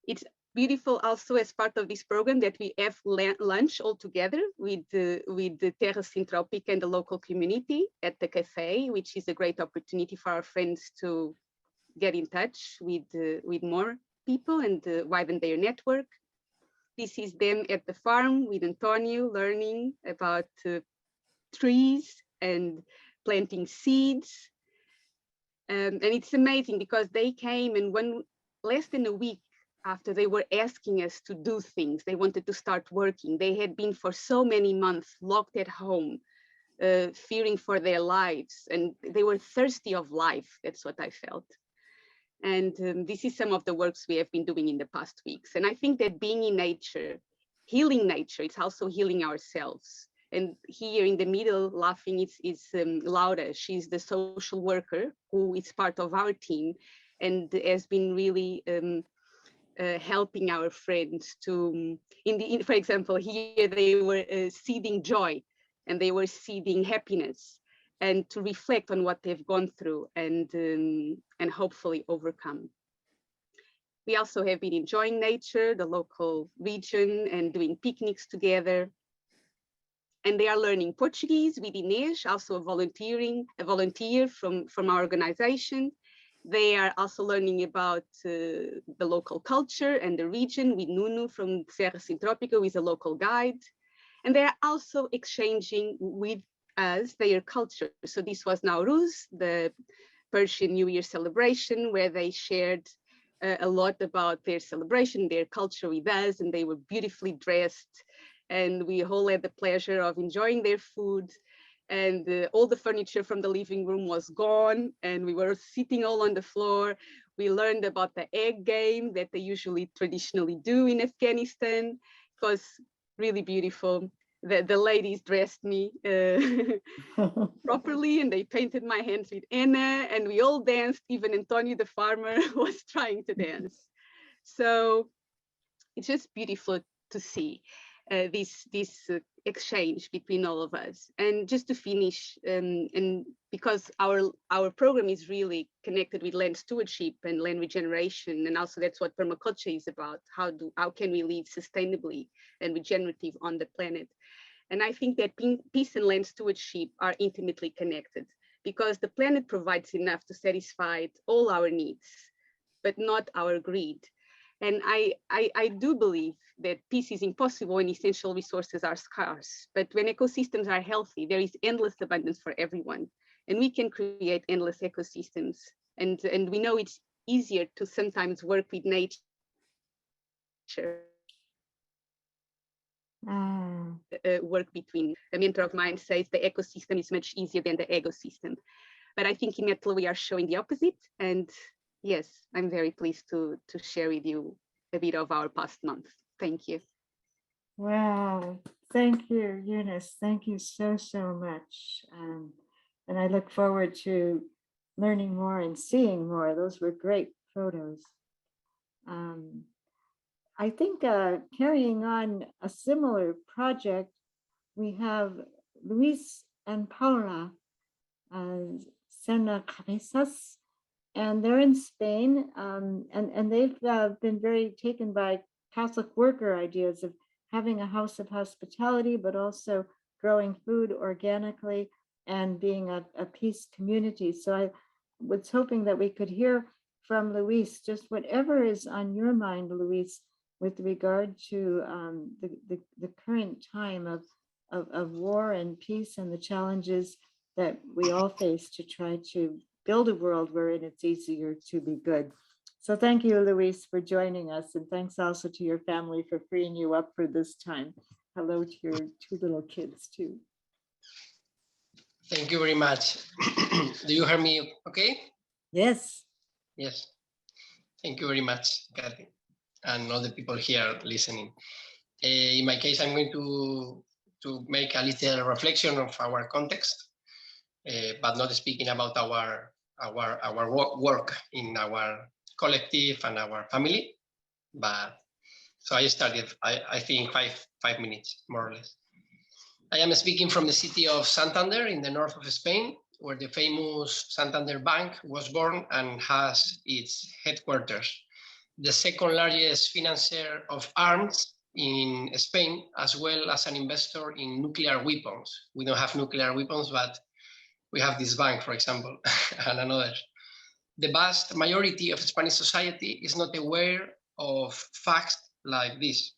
S4: It's beautiful also as part of this program that we have lunch all together with the Terra Sintropica and the local community at the cafe, which is a great opportunity for our friends to get in touch with more people and widen their network. This is them at the farm with Antonio learning about trees and planting seeds. And it's amazing because they came, and less than a week after they were asking us to do things, they wanted to start working. They had been for so many months locked at home, fearing for their lives, and they were thirsty of life. That's what I felt. And this is some of the works we have been doing in the past weeks. And I think that being in nature, healing nature, it's also healing ourselves. And here in the middle, laughing, is Laura. She's the social worker who is part of our team and has been really helping our friends to, for example, here they were seeding joy and they were seeding happiness, and to reflect on what they've gone through and hopefully overcome. We also have been enjoying nature, the local region, and doing picnics together. And they are learning Portuguese with Inês, also a volunteer from our organization. They are also learning about the local culture and the region with Nuno from Serra Sintropica, who is a local guide. And they are also exchanging with us their culture. So this was Nowruz, the Persian New Year celebration, where they shared a lot about their celebration, their culture with us, and they were beautifully dressed. And we all had the pleasure of enjoying their food. And all the furniture from the living room was gone, and we were sitting all on the floor. We learned about the egg game that they usually traditionally do in Afghanistan. It was really beautiful. The ladies dressed me properly, and they painted my hands with henna, and we all danced. Even Antonio the farmer was trying to dance. So it's just beautiful to see this exchange between all of us. And just to finish, and because our program is really connected with land stewardship and land regeneration, and also that's what permaculture is about. How can we live sustainably and regenerative on the planet? And I think that peace and land stewardship are intimately connected, because the planet provides enough to satisfy all our needs, but not our greed. And I do believe that peace is impossible when essential resources are scarce. But when ecosystems are healthy, there is endless abundance for everyone. And we can create endless ecosystems. And we know it's easier to sometimes work with nature. Work between. A mentor of mine says the ecosystem is much easier than the ecosystem. But I think in Metla we are showing the opposite. And yes, I'm very pleased to share with you a bit of our past month. Thank you.
S2: Wow. Thank you, Eunice. Thank you so much. And I look forward to learning more and seeing more. Those were great photos. I think carrying on a similar project, we have Luis and Paula Serna Cabezas, and they're in Spain, and they've been very taken by Catholic worker ideas of having a house of hospitality, but also growing food organically and being a peace community. So I was hoping that we could hear from Luis, just whatever is on your mind, Luis, with regard to the current time of war and peace and the challenges that we all face to try to build a world wherein it's easier to be good. So thank you, Luis, for joining us. And thanks also to your family for freeing you up for this time. Hello to your two little kids too.
S5: Thank you very much. Do you hear me okay?
S2: Yes.
S5: Yes. Thank you very much, Kathy, and all the people here listening. In my case, I'm going to make a little reflection of our context, but not speaking about our work in our collective and our family. But so I started, I think, five minutes, more or less. I am speaking from the city of Santander in the north of Spain, where the famous Santander Bank was born and has its headquarters. The second largest financier of arms in Spain, as well as an investor in nuclear weapons. We don't have nuclear weapons, but we have this bank, for example, and another. The vast majority of Spanish society is not aware of facts like this.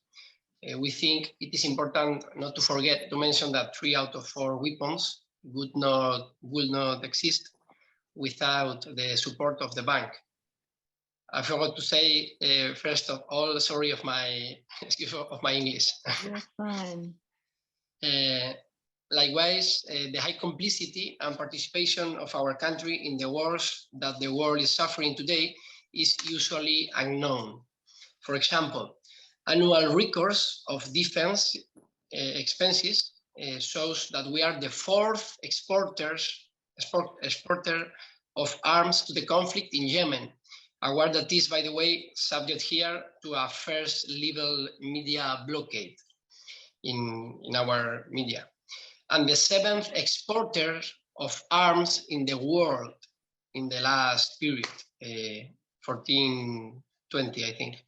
S5: We think it is important not to forget to mention that 3 out of 4 weapons would not exist without the support of the bank. I forgot to say, first of all, sorry of my English.
S2: You're fine.
S5: Likewise, the high complicity and participation of our country in the wars that the world is suffering today is usually unknown. For example, annual records of defense expenses shows that we are the 4th exporter of arms to the conflict in Yemen, a war that is, by the way, subject here to a first level media blockade in our media. And the 7th exporter of arms in the world in the last period, 1420, I think.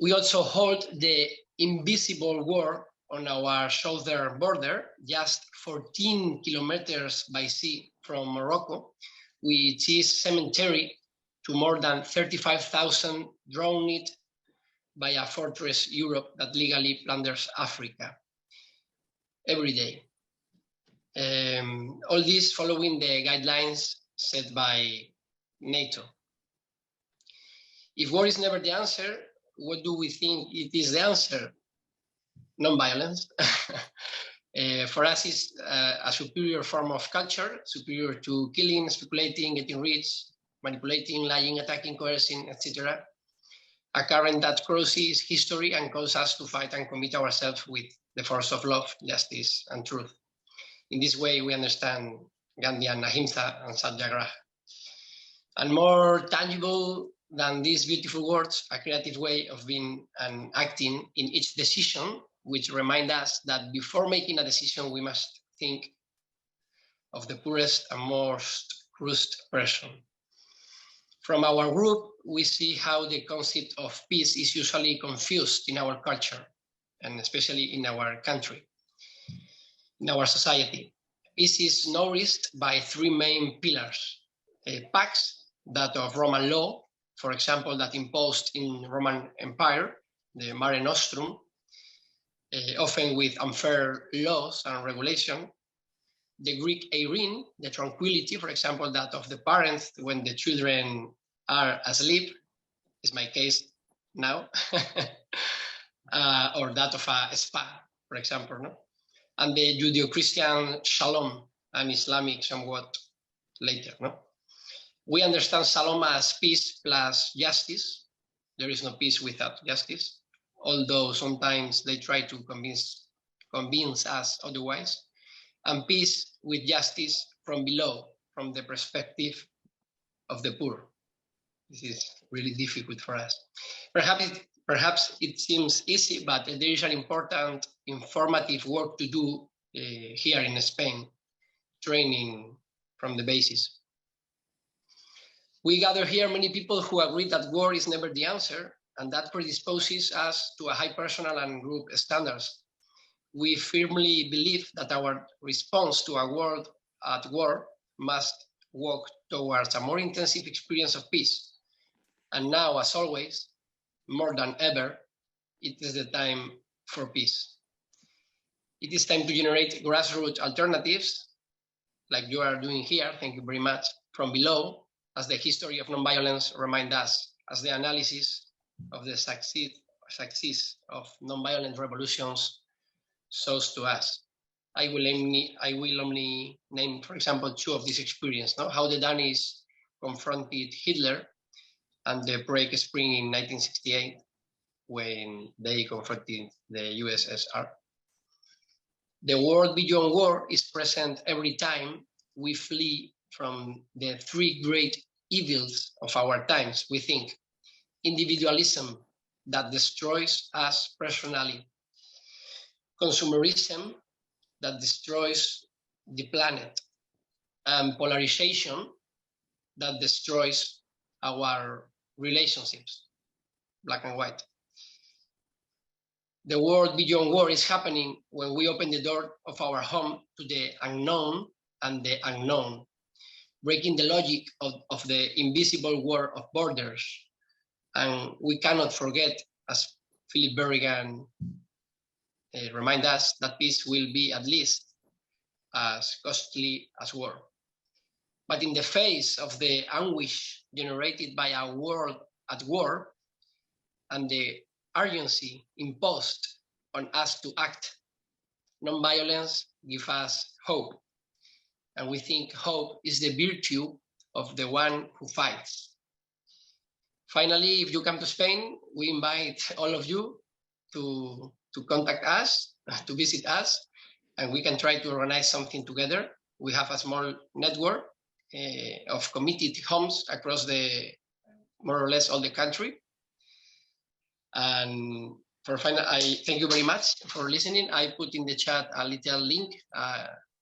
S5: We also hold the invisible war on our southern border, just 14 kilometers by sea from Morocco, which is cemetery to more than 35,000 drowned by a fortress Europe that legally plunders Africa every day. All this following the guidelines set by NATO. If war is never the answer, what do we think it is the answer? Non-violence. For us, it's a superior form of culture, superior to killing, speculating, getting rich, manipulating, lying, attacking, coercing, etc. A current that crosses history and calls us to fight and commit ourselves with the force of love, justice, and truth. In this way, we understand Gandhian Ahimsa and Satyagraha. And more tangible than these beautiful words, a creative way of being and acting in each decision, which remind us that before making a decision, we must think of the poorest and most crushed person. From our group, we see how the concept of peace is usually confused in our culture, and especially in our country, in our society. Peace is nourished by three main pillars. Pax, that of Roman law, for example, that imposed in Roman Empire, the Mare Nostrum, often with unfair laws and regulation. The Greek eirene, the tranquility, for example, that of the parents when the children are asleep, is my case now, or that of a spa, for example, no? And the Judeo-Christian shalom and Islamic somewhat later, no? We understand shalom as peace plus justice. There is no peace without justice, although sometimes they try to convince us otherwise. And peace with justice from below, from the perspective of the poor. This is really difficult for us. Perhaps it seems easy, but there is an important informative work to do here in Spain, training from the basis. We gather here many people who agree that war is never the answer, and that predisposes us to a high personal and group standards. We firmly believe that our response to a world at war must walk towards a more intensive experience of peace. And now, as always, more than ever, it is the time for peace. It is time to generate grassroots alternatives, like you are doing here, thank you very much, from below, as the history of nonviolence reminds us, as the analysis of the success of nonviolent revolutions shows to us. I will only name, for example, two of this experience, no? How the Danes confronted Hitler and the Prague Spring in 1968, when they confronted the USSR. The world beyond war is present every time we flee from the three great evils of our times. We think individualism that destroys us personally, consumerism that destroys the planet, and polarization that destroys our relationships, black and white. The world beyond war is happening when we open the door of our home to the unknown and the unknown, breaking the logic of the invisible war of borders. And we cannot forget, as Philip Berrigan reminds us, that peace will be at least as costly as war. But in the face of the anguish generated by a world at war and the urgency imposed on us to act, nonviolence gives us hope. And we think hope is the virtue of the one who fights. Finally, if you come to Spain, we invite all of you to contact us, to visit us, and we can try to organize something together. We have a small network of committed homes across more or less all the country. And for final, I thank you very much for listening. I put in the chat a little link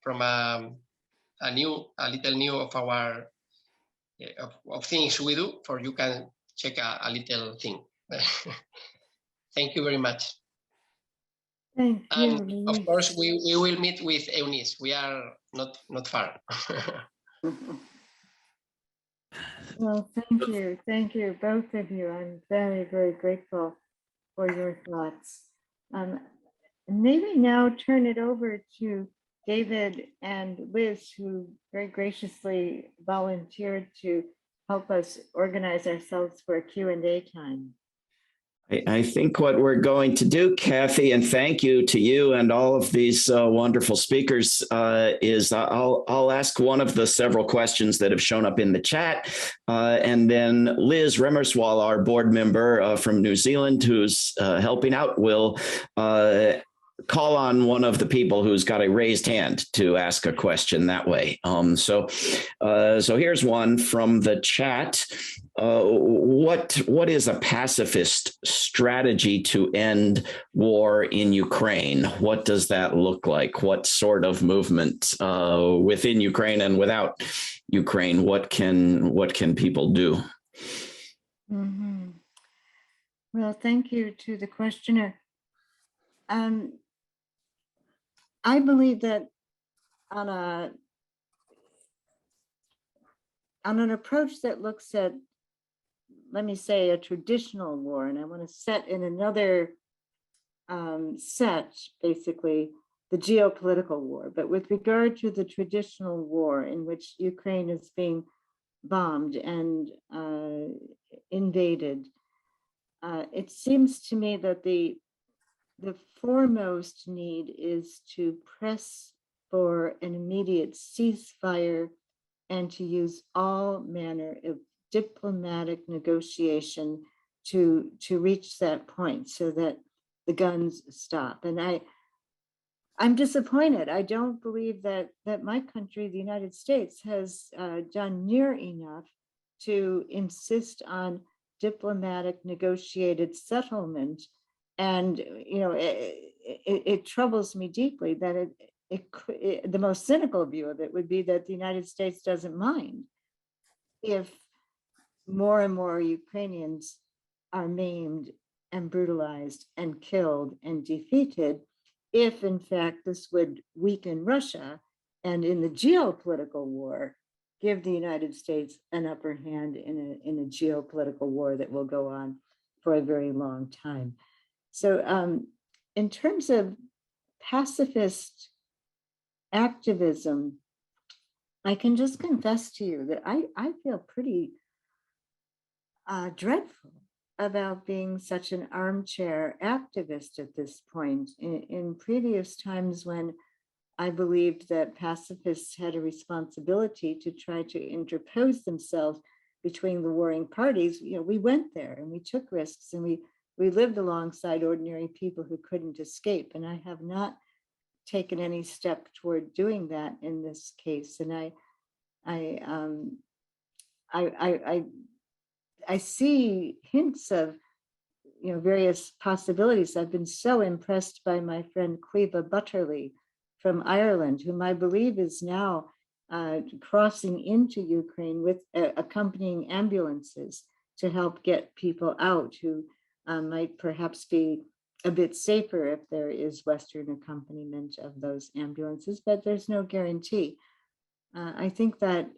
S5: from a little new of our of things we do, for you can check a little thing. Thank you very much.
S2: Thank you.
S5: And of course, we will meet with Eunice. We are not far.
S2: Well, thank you, both of you. I'm very, very grateful for your thoughts. Maybe now turn it over to David and Liz, who very graciously volunteered to help us organize ourselves for a Q&A time.
S1: I think what we're going to do, Kathy, and thank you to you and all of these wonderful speakers, is I'll ask one of the several questions that have shown up in the chat, and then Liz Remmerswal, our board member from New Zealand, who's helping out, will call on one of the people who's got a raised hand to ask a question that way. So here's one from the chat. What is a pacifist strategy to end war in Ukraine? What does that look like? What sort of movement within Ukraine and without Ukraine? What can people do?
S2: Mm-hmm. Well, thank you to the questioner. I believe that on an approach that looks at, let me say, a traditional war, and I want to set in another set, basically, the geopolitical war. But with regard to the traditional war in which Ukraine is being bombed and invaded, it seems to me that the foremost need is to press for an immediate ceasefire and to use all manner of diplomatic negotiation to reach that point so that the guns stop. And I'm disappointed. I don't believe that my country, the United States, has done near enough to insist on diplomatic negotiated settlement. And it troubles me deeply that the most cynical view of it would be that the United States doesn't mind if more and more Ukrainians are maimed and brutalized and killed and defeated, if in fact this would weaken Russia and in the geopolitical war give the United States an upper hand in a geopolitical war that will go on for a very long time. So in terms of pacifist activism, I can just confess to you that I feel pretty dreadful about being such an armchair activist at this point. In previous times when I believed that pacifists had a responsibility to try to interpose themselves between the warring parties, we went there and we took risks and we lived alongside ordinary people who couldn't escape. And I have not taken any step toward doing that in this case. And I see hints of various possibilities. I've been so impressed by my friend Cleva Butterly from Ireland, whom I believe is now crossing into Ukraine with accompanying ambulances to help get people out who might perhaps be a bit safer if there is Western accompaniment of those ambulances, but there's no guarantee. I think that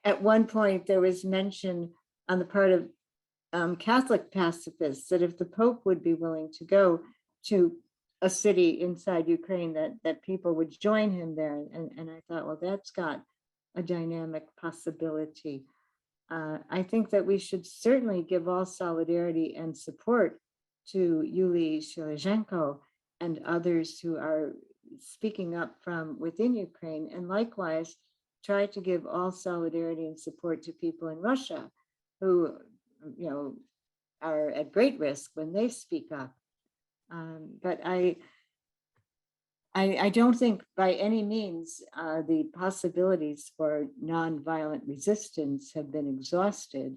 S2: at one point there was mention on the part of Catholic pacifists that if the Pope would be willing to go to a city inside Ukraine, that people would join him there. And I thought, well, that's got a dynamic possibility. I think that we should certainly give all solidarity and support to Yulia Shilizhenko and others who are speaking up from within Ukraine, and likewise try to give all solidarity and support to people in Russia who, are at great risk when they speak up. But I don't think by any means the possibilities for nonviolent resistance have been exhausted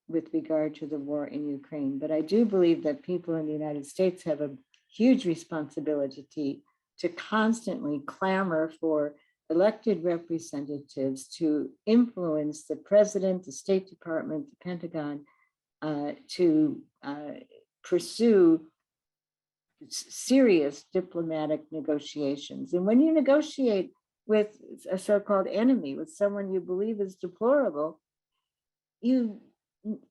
S2: with regard to the war in Ukraine. But I do believe that people in the United States have a huge responsibility to constantly clamor for elected representatives to influence the president, the State Department, the Pentagon, to pursue serious diplomatic negotiations. And when you negotiate with a so-called enemy, with someone you believe is deplorable, you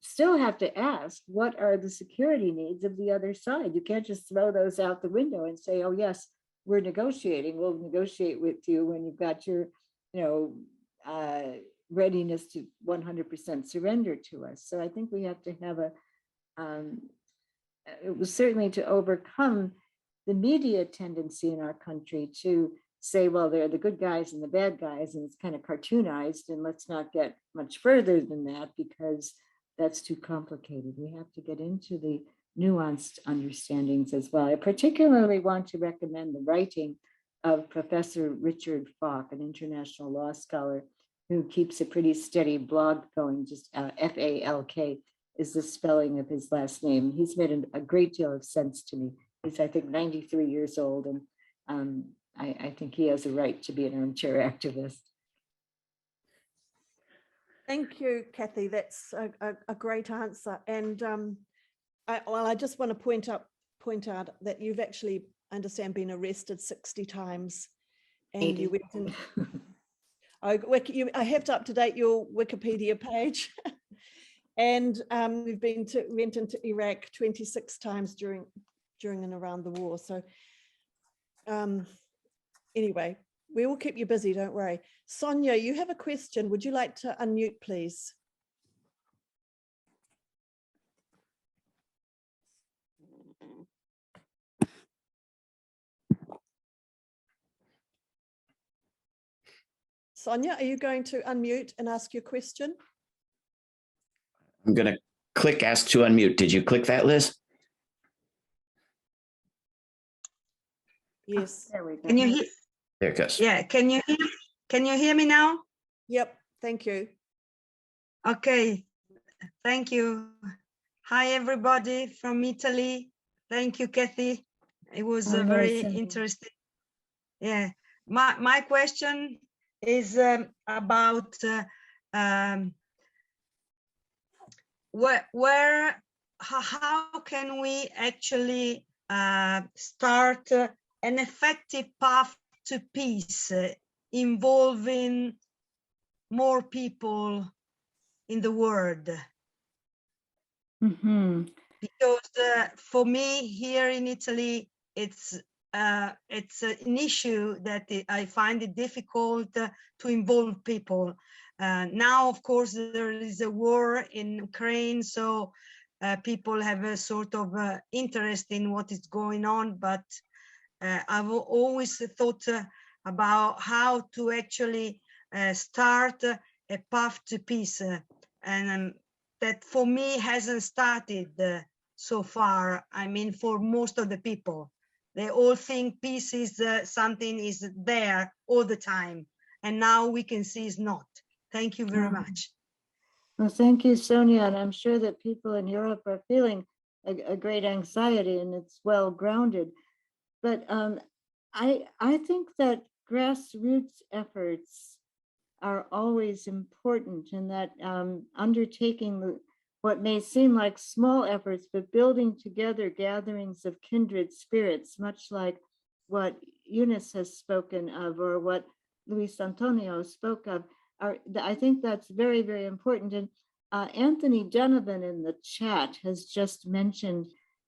S2: still have to ask, what are the security needs of the other side? You can't just throw those out the window and say, oh, yes, we're negotiating. We'll negotiate with you when you've got your, readiness to 100% surrender to us. So I think we have to have it was certainly to overcome the media tendency in our country to say, well, they're the good guys and the bad guys, and it's kind of cartoonized, and let's not get much further than that because that's too complicated. We have to get into the nuanced understandings as well. I particularly want to recommend the writing of Professor Richard Falk, an international law scholar who keeps a pretty steady blog going, just F-A-L-K is the spelling of his last name. He's made a great deal of sense to me. He's, I think, 93 years old, and I think he has a right to be an armchair activist.
S3: Thank you, Kathy. That's a great answer. And I just want to point out that you've actually, I understand, been arrested 60 times, and
S2: 80.
S3: you went in. I have to update your Wikipedia page. And we've went into Iraq 26 times during and around the war. So anyway, we will keep you busy, don't worry. Sonia, you have a question. Would you like to unmute, please? Sonia, are you going to unmute and ask your question?
S1: I'm going to click ask to unmute. Did you click that, Liz?
S3: Yes.
S2: There we go.
S6: Can you hear?
S1: There it goes.
S6: Yeah, can you hear me now?
S3: Yep, thank you.
S6: Okay, thank you. Hi, everybody from Italy. Thank you, Kathy. It was
S2: Oh,
S6: very
S2: nice.
S6: interesting. Yeah, my question is about how can we actually start an effective path to peace involving more people in the world?
S2: Mm-hmm.
S6: Because for me here in Italy, it's an issue that I find it difficult to involve people. Now, of course, there is a war in Ukraine, so people have a sort of interest in what is going on, but I've always thought about how to actually start a path to peace, and that for me hasn't started so far. I mean, for most of the people, they all think peace is something is there all the time, and now we can see it's not. Thank you very much.
S2: Well, thank you, Sonia. And I'm sure that people in Europe are feeling a great anxiety, and it's well grounded. But I think that grassroots efforts are always important, and that undertaking what may seem like small efforts, but building together gatherings of kindred spirits, much like what Eunice has spoken of, or what Luis Antonio spoke of, I think that's very, very important. And Anthony Donovan in the chat has just mentioned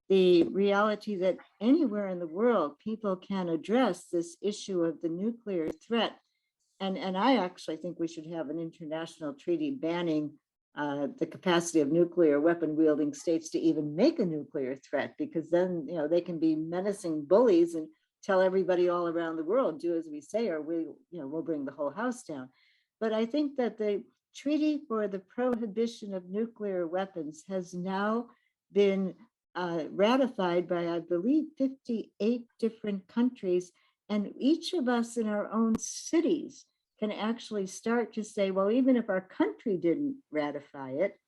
S2: the reality that anywhere in the world, people can address this issue of the nuclear threat. And I actually think we should have an international treaty banning the capacity of nuclear weapon wielding states to even make a nuclear threat, because then, they can be menacing bullies and tell everybody all around the world, do as we say, or we'll bring the whole house down. But I think that the Treaty for the Prohibition of Nuclear Weapons has now been ratified by, I believe, 58 different countries. And each of us in our own cities can actually start to say, well, even if our country didn't ratify it,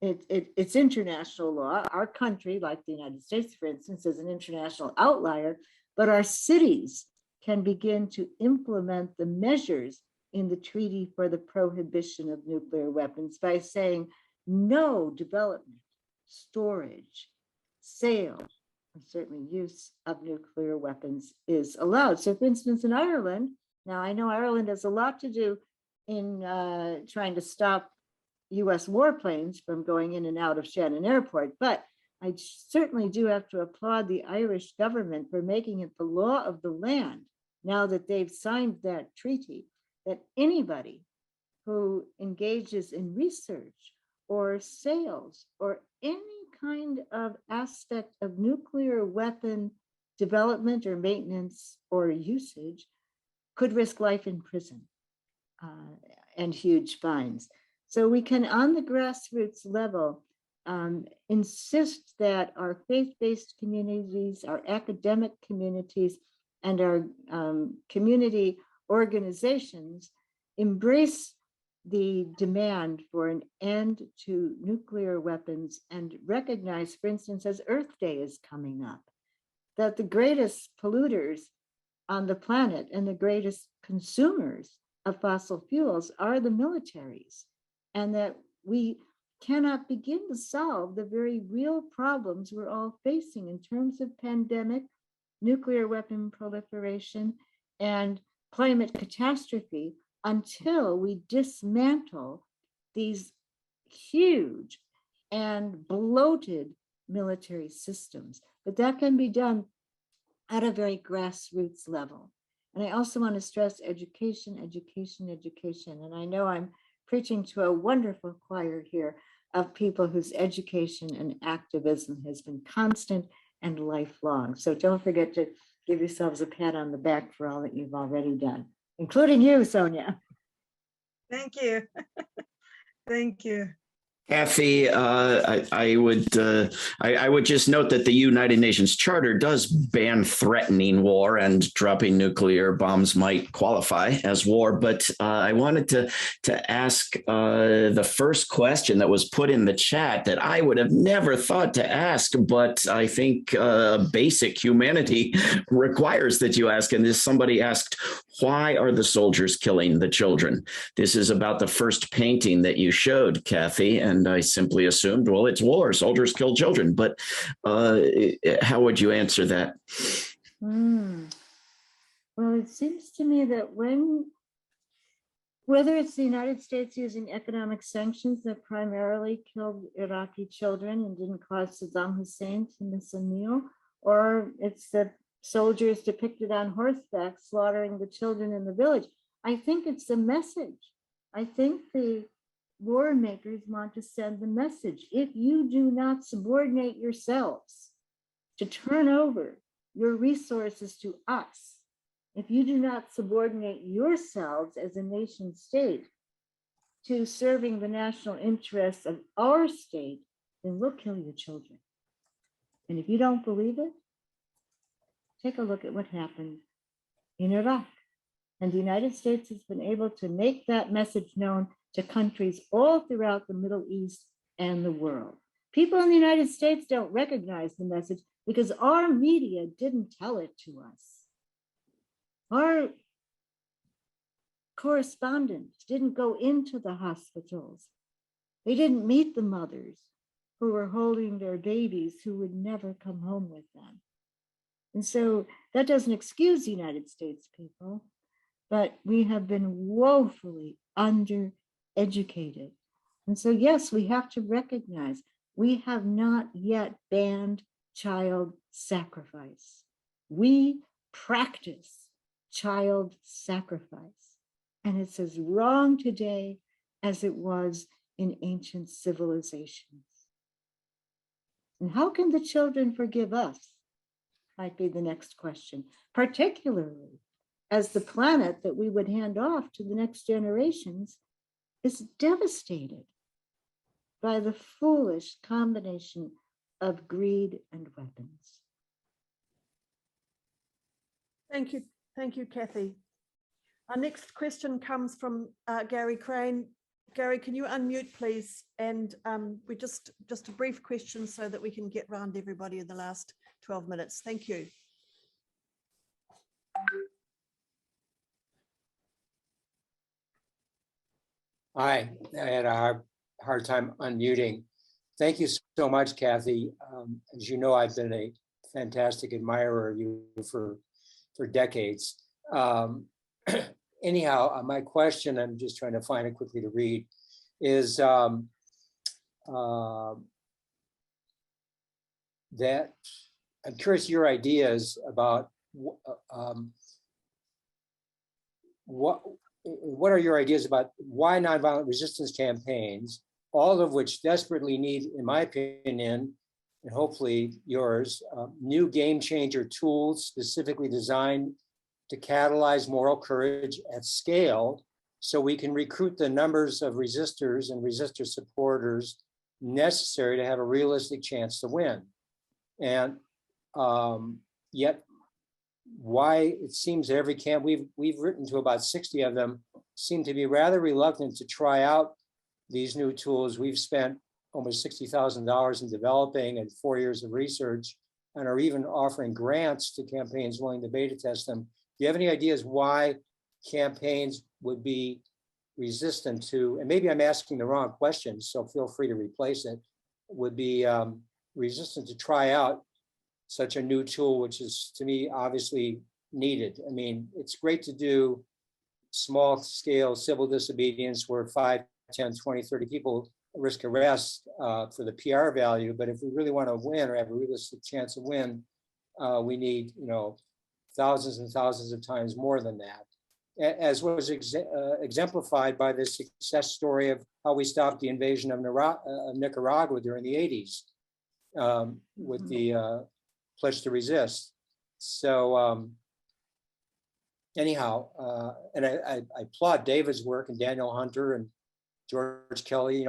S2: it's international law. Our country, like the United States, for instance, is an international outlier, but our cities can begin to implement the measures in the Treaty for the Prohibition of Nuclear Weapons by saying no development, storage, sale, and certainly use of nuclear weapons is allowed. So for instance, in Ireland, now I know Ireland has a lot to do in trying to stop US warplanes from going in and out of Shannon Airport, but I certainly do have to applaud the Irish government for making it the law of the land, now that they've signed that treaty, that anybody who engages in research or sales or any kind of aspect of nuclear weapon development or maintenance or usage could risk life in prison and huge fines. So we can, on the grassroots level, insist that our faith-based communities, our academic communities, and our community organizations embrace the demand for an end to nuclear weapons and recognize, for instance, as Earth Day is coming up, that the greatest polluters on the planet and the greatest consumers of fossil fuels are the militaries, and that we cannot begin to solve the very real problems we're all facing in terms of pandemic, nuclear weapon proliferation, and climate catastrophe until we dismantle these huge and bloated military systems. But that can be done at a very grassroots level. And I also want to stress education, education, education. And I know I'm preaching to a wonderful choir here of people whose education and activism has been constant and lifelong. So don't forget to give yourselves a pat on the back for all that you've already done, including you, Sonia.
S6: Thank you. Thank you.
S1: Kathy, I would just note that the United Nations Charter does ban threatening war, and dropping nuclear bombs might qualify as war. But I wanted to ask the first question that was put in the chat that I would have never thought to ask, but I think basic humanity requires that you ask. And this, somebody asked, why are the soldiers killing the children? This is about the first painting that you showed, Kathy, and I simply assumed, well, it's war, soldiers kill children. But how would you answer that?
S2: Well, it seems to me that whether it's the United States using economic sanctions that primarily killed Iraqi children and didn't cause Saddam Hussein to miss a meal, or it's the soldiers depicted on horseback slaughtering the children in the village, I think it's a message. I think the war makers want to send the message: if you do not subordinate yourselves to turn over your resources to us, if you do not subordinate yourselves as a nation state to serving the national interests of our state, then we'll kill your children. And if you don't believe it, take a look at what happened in Iraq. And the United States has been able to make that message known to countries all throughout the Middle East and the world. People in the United States don't recognize the message because our media didn't tell it to us. Our correspondents didn't go into the hospitals. They didn't meet the mothers who were holding their babies who would never come home with them. And so that doesn't excuse the United States people, but we have been woefully undereducated. And so, yes, we have to recognize we have not yet banned child sacrifice. We practice child sacrifice. And it's as wrong today as it was in ancient civilizations. And how can the children forgive us? Might be the next question, particularly as the planet that we would hand off to the next generations is devastated by the foolish combination of greed and weapons.
S3: Thank you, Kathy. Our next question comes from Gary Crane. Gary, can you unmute, please? And we just a brief question so that we can get round everybody in the last 12 minutes. Thank you.
S7: Hi, I had a hard time unmuting. Thank you so much, Kathy. As you know, I've been a fantastic admirer of you for decades. Anyhow, my question, I'm just trying to find it quickly to read. is that I'm curious your ideas about what are your ideas about why nonviolent resistance campaigns, all of which desperately need, in my opinion, and hopefully yours, new game changer tools specifically designed to catalyze moral courage at scale, so we can recruit the numbers of resistors and resistor supporters necessary to have a realistic chance to win. And yet, why it seems that every camp we've written to, about 60 of them, seem to be rather reluctant to try out these new tools. We've spent almost $60,000 in developing and 4 years of research, and are even offering grants to campaigns willing to beta test them. Do you have any ideas why campaigns would be resistant to, and maybe I'm asking the wrong question, so feel free to replace it, would be resistant to try out such a new tool, which is, to me, obviously needed. I mean, it's great to do small scale civil disobedience where 5, 10, 20, 30 people risk arrest for the PR value. But if we really want to win or have a realistic chance of win, we need, thousands and thousands of times more than that. As was exemplified by the success story of how we stopped the invasion of Nicaragua during the 80s with the Pledge to Resist. So anyhow, and I applaud David's work and Daniel Hunter and George Kelly,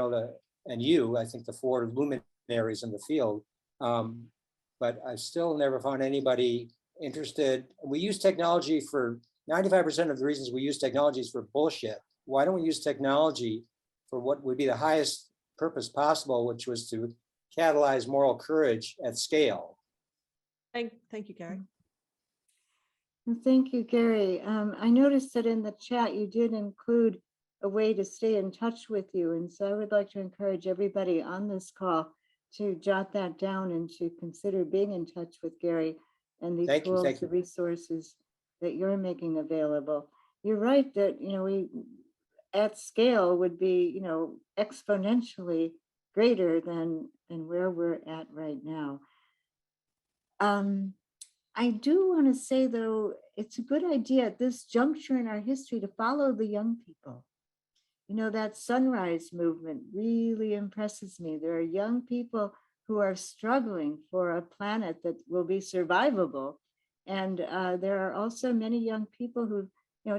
S7: and you, I think the 4 luminaries in the field. But I've still never found anybody interested. We use technology for 95% of the reasons we use technology is for bullshit. Why don't we use technology for what would be the highest purpose possible, which was to catalyze moral courage at scale?
S3: Thank you, Gary.
S2: Well, thank you, Gary. I noticed that in the chat you did include a way to stay in touch with you. And so I would like to encourage everybody on this call to jot that down and to consider being in touch with Gary and these tools, the resources that you're making available. You're right that, we at scale would be, exponentially greater than where we're at right now. I do want to say, though, it's a good idea at this juncture in our history to follow the young people. That sunrise movement really impresses me. There are young people who are struggling for a planet that will be survivable. And there are also many young people who've,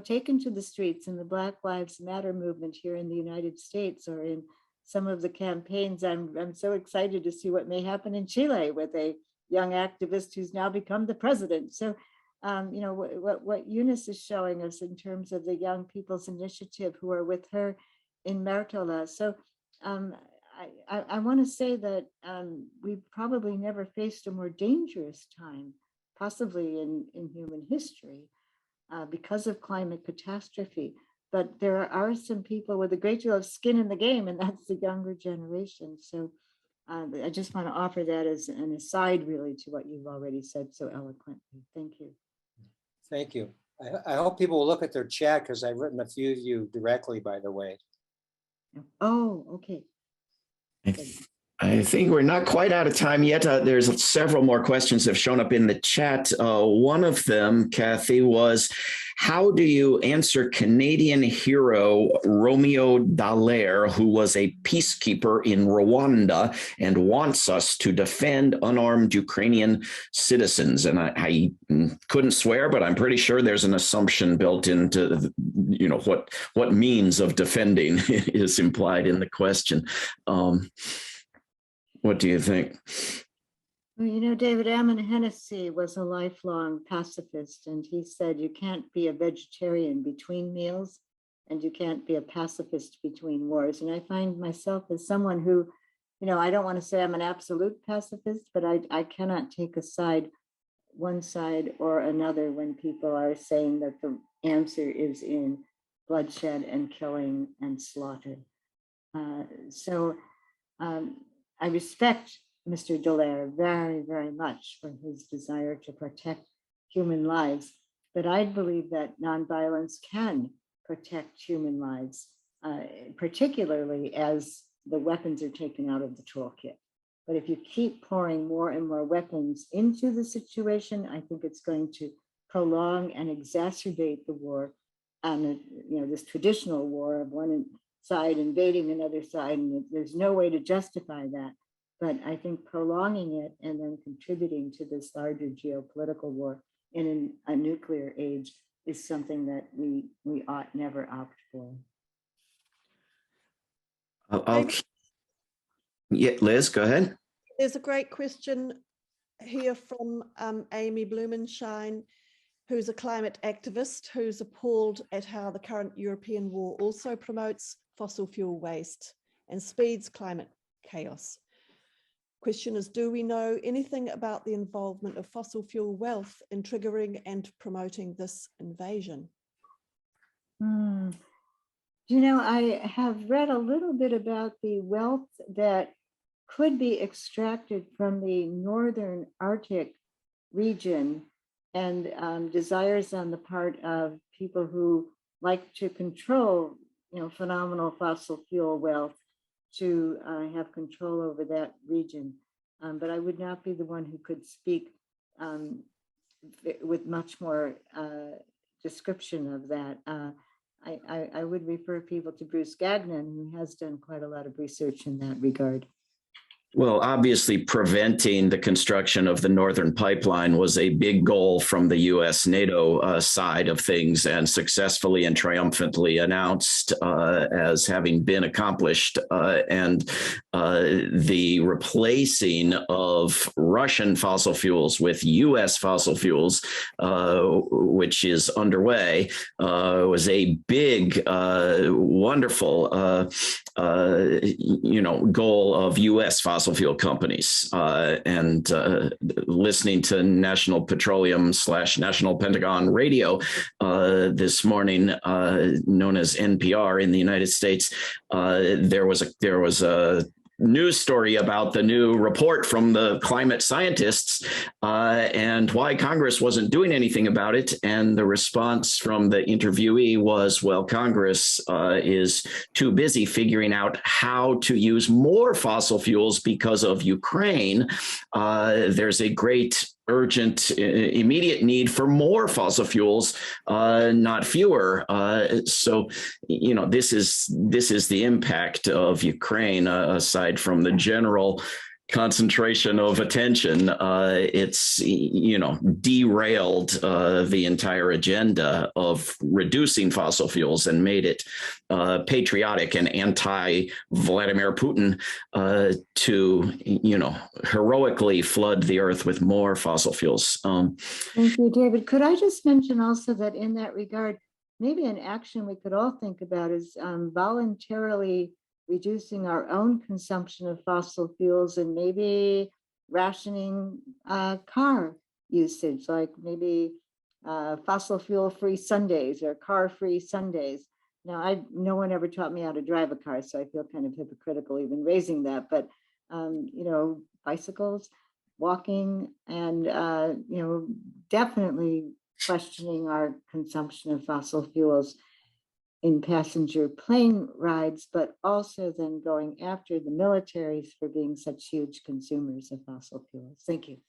S2: taken to the streets in the Black Lives Matter movement here in the United States, or in some of the campaigns. I'm so excited to see what may happen in Chile with a young activist who's now become the president. So, what Eunice is showing us in terms of the young people's initiative who are with her in Mertola. So I want to say that we've probably never faced a more dangerous time, possibly in human history, because of climate catastrophe. But there are some people with a great deal of skin in the game, and that's the younger generation. So I just want to offer that as an aside, really, to what you've already said so eloquently. Thank you.
S7: Thank you. I hope people will look at their chat, because I've written a few of you directly, by the way.
S2: Oh, okay.
S1: I think we're not quite out of time yet. There's several more questions that have shown up in the chat. One of them, Kathy, was, how do you answer Canadian hero Romeo Dallaire, who was a peacekeeper in Rwanda and wants us to defend unarmed Ukrainian citizens? And I couldn't swear, but I'm pretty sure there's an assumption built into, what means of defending is implied in the question. What do you think?
S2: Well, David Ammon Hennessy was a lifelong pacifist, and he said you can't be a vegetarian between meals, and you can't be a pacifist between wars. And I find myself as someone who, I don't want to say I'm an absolute pacifist, but I cannot take a side, one side or another, when people are saying that the answer is in bloodshed and killing and slaughter. I respect Mr. Dallaire very, very much for his desire to protect human lives, but I believe that nonviolence can protect human lives particularly as the weapons are taken out of the toolkit. But if you keep pouring more and more weapons into the situation, I think it's going to prolong and exacerbate the war, and this traditional war of one side invading another side, and there's no way to justify that. But I think prolonging it and then contributing to this larger geopolitical war in a nuclear age is something that we ought never opt for.
S1: Yeah, Liz, go ahead.
S3: There's a great question here from Amy Blumenschein, who's a climate activist who's appalled at how the current European war also promotes fossil fuel waste and speeds climate chaos. Question is, do we know anything about the involvement of fossil fuel wealth in triggering and promoting this invasion?
S2: I have read a little bit about the wealth that could be extracted from the northern Arctic region, and desires on the part of people who like to control, phenomenal fossil fuel wealth, to have control over that region. But I would not be the one who could speak with much more description of that. I would refer people to Bruce Gagnon, who has done quite a lot of research in that regard.
S1: Well, obviously, preventing the construction of the Northern Pipeline was a big goal from the U.S. NATO side of things, and successfully and triumphantly announced as having been accomplished. And the replacing of Russian fossil fuels with U.S. fossil fuels, which is underway, was a big, wonderful, goal of U.S. fossil fuel companies, and listening to National Petroleum / National Pentagon Radio this morning, known as NPR in the United States, there was a news story about the new report from the climate scientists and why Congress wasn't doing anything about it. And the response from the interviewee was, well, Congress is too busy figuring out how to use more fossil fuels because of Ukraine. There's a great urgent, immediate need for more fossil fuels, not fewer. So, this is the impact of Ukraine, aside from the general concentration of attention. It's, derailed the entire agenda of reducing fossil fuels and made it patriotic and anti-Vladimir Putin to, heroically flood the earth with more fossil fuels.
S2: Thank you, David. Could I just mention also that in that regard, maybe an action we could all think about is voluntarily reducing our own consumption of fossil fuels, and maybe rationing car usage, like maybe fossil fuel free Sundays or car free Sundays. Now, no one ever taught me how to drive a car, so I feel kind of hypocritical even raising that, but bicycles, walking, and definitely questioning our consumption of fossil fuels in passenger plane rides, but also then going after the militaries for being such huge consumers of fossil fuels. Thank you.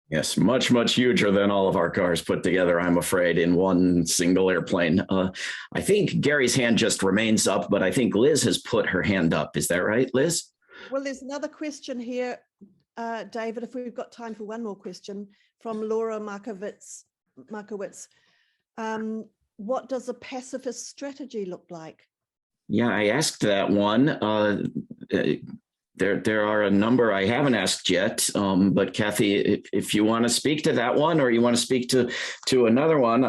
S1: Yes, much, much huger than all of our cars put together, I'm afraid, in one single airplane. I think Gary's hand just remains up, but I think Liz has put her hand up. Is that right, Liz?
S3: Well, there's another question here, David, if we've got time for one more question, from Laura Markowitz. What does a pacifist strategy look like?
S1: Yeah, I asked that one. There are a number I haven't asked yet, but Kathy, if you want to speak to that one, or you want to speak to another one,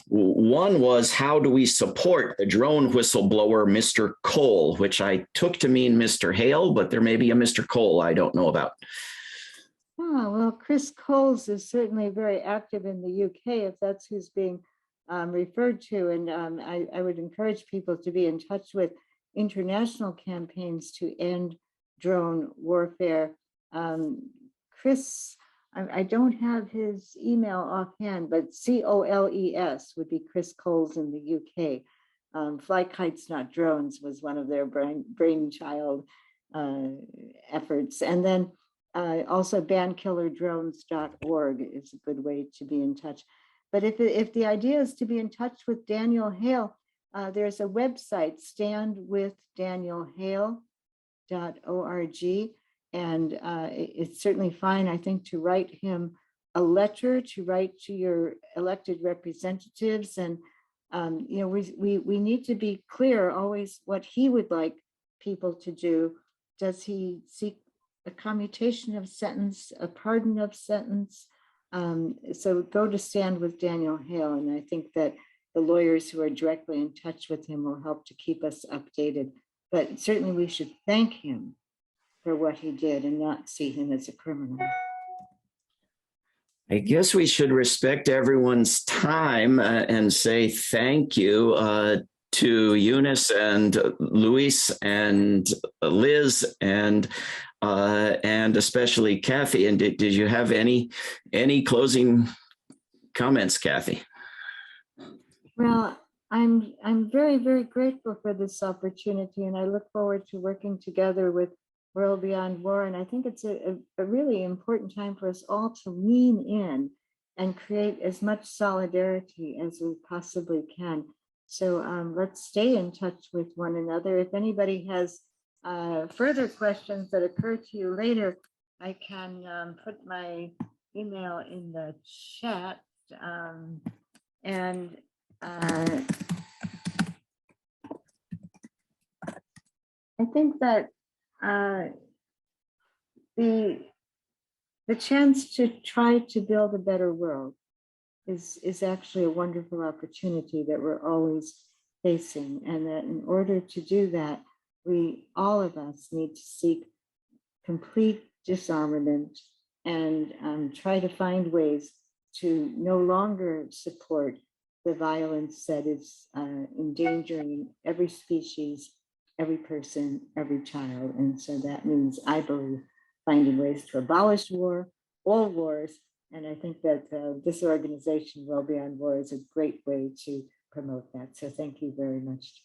S1: one was, how do we support the drone whistleblower, Mr. Cole, which I took to mean Mr. Hale, but there may be a Mr. Cole I don't know about.
S2: Oh, well, Chris Coles is certainly very active in the UK, if that's who's being referred to. And I would encourage people to be in touch with international campaigns to end drone warfare. Chris, I don't have his email offhand, but COLES would be Chris Coles in the UK. Fly Kites Not Drones was one of their brainchild efforts. And then also bankillerdrones.org is a good way to be in touch. But if the idea is to be in touch with Daniel Hale, there's a website, standwithdanielhale.org. And it's certainly fine, I think, to write him a letter, to write to your elected representatives. And, you know, we need to be clear always what he would like people to do. Does he seek a commutation of sentence, a pardon of sentence? So go to Stand with Daniel Hale. And I think that the lawyers who are directly in touch with him will help to keep us updated. But certainly we should thank him for what he did and not see him as a criminal.
S1: I guess we should respect everyone's time and say thank you to Eunice and Luis and Liz and especially Kathy. And did you have any closing comments, Kathy?
S2: Well, I'm very, very grateful for this opportunity, and I look forward to working together with World Beyond War. And I think it's a really important time for us all to lean in and create as much solidarity as we possibly can. So let's stay in touch with one another. If anybody has further questions that occur to you later, I can put my email in the chat. I think that the chance to try to build a better world is actually a wonderful opportunity that we're always facing, and that in order to do that, all of us need to seek complete disarmament and try to find ways to no longer support the violence that is endangering every species, every person, every child. And so that means, I believe, finding ways to abolish war, all wars. And I think that this organization, World Beyond War, is a great way to promote that. So thank you very much.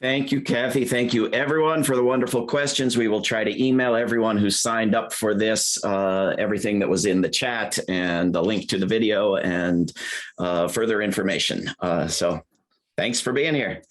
S1: Thank you, Kathy. Thank you, everyone, for the wonderful questions. We will try to email everyone who signed up for this, everything that was in the chat and the link to the video and further information. So thanks for being here.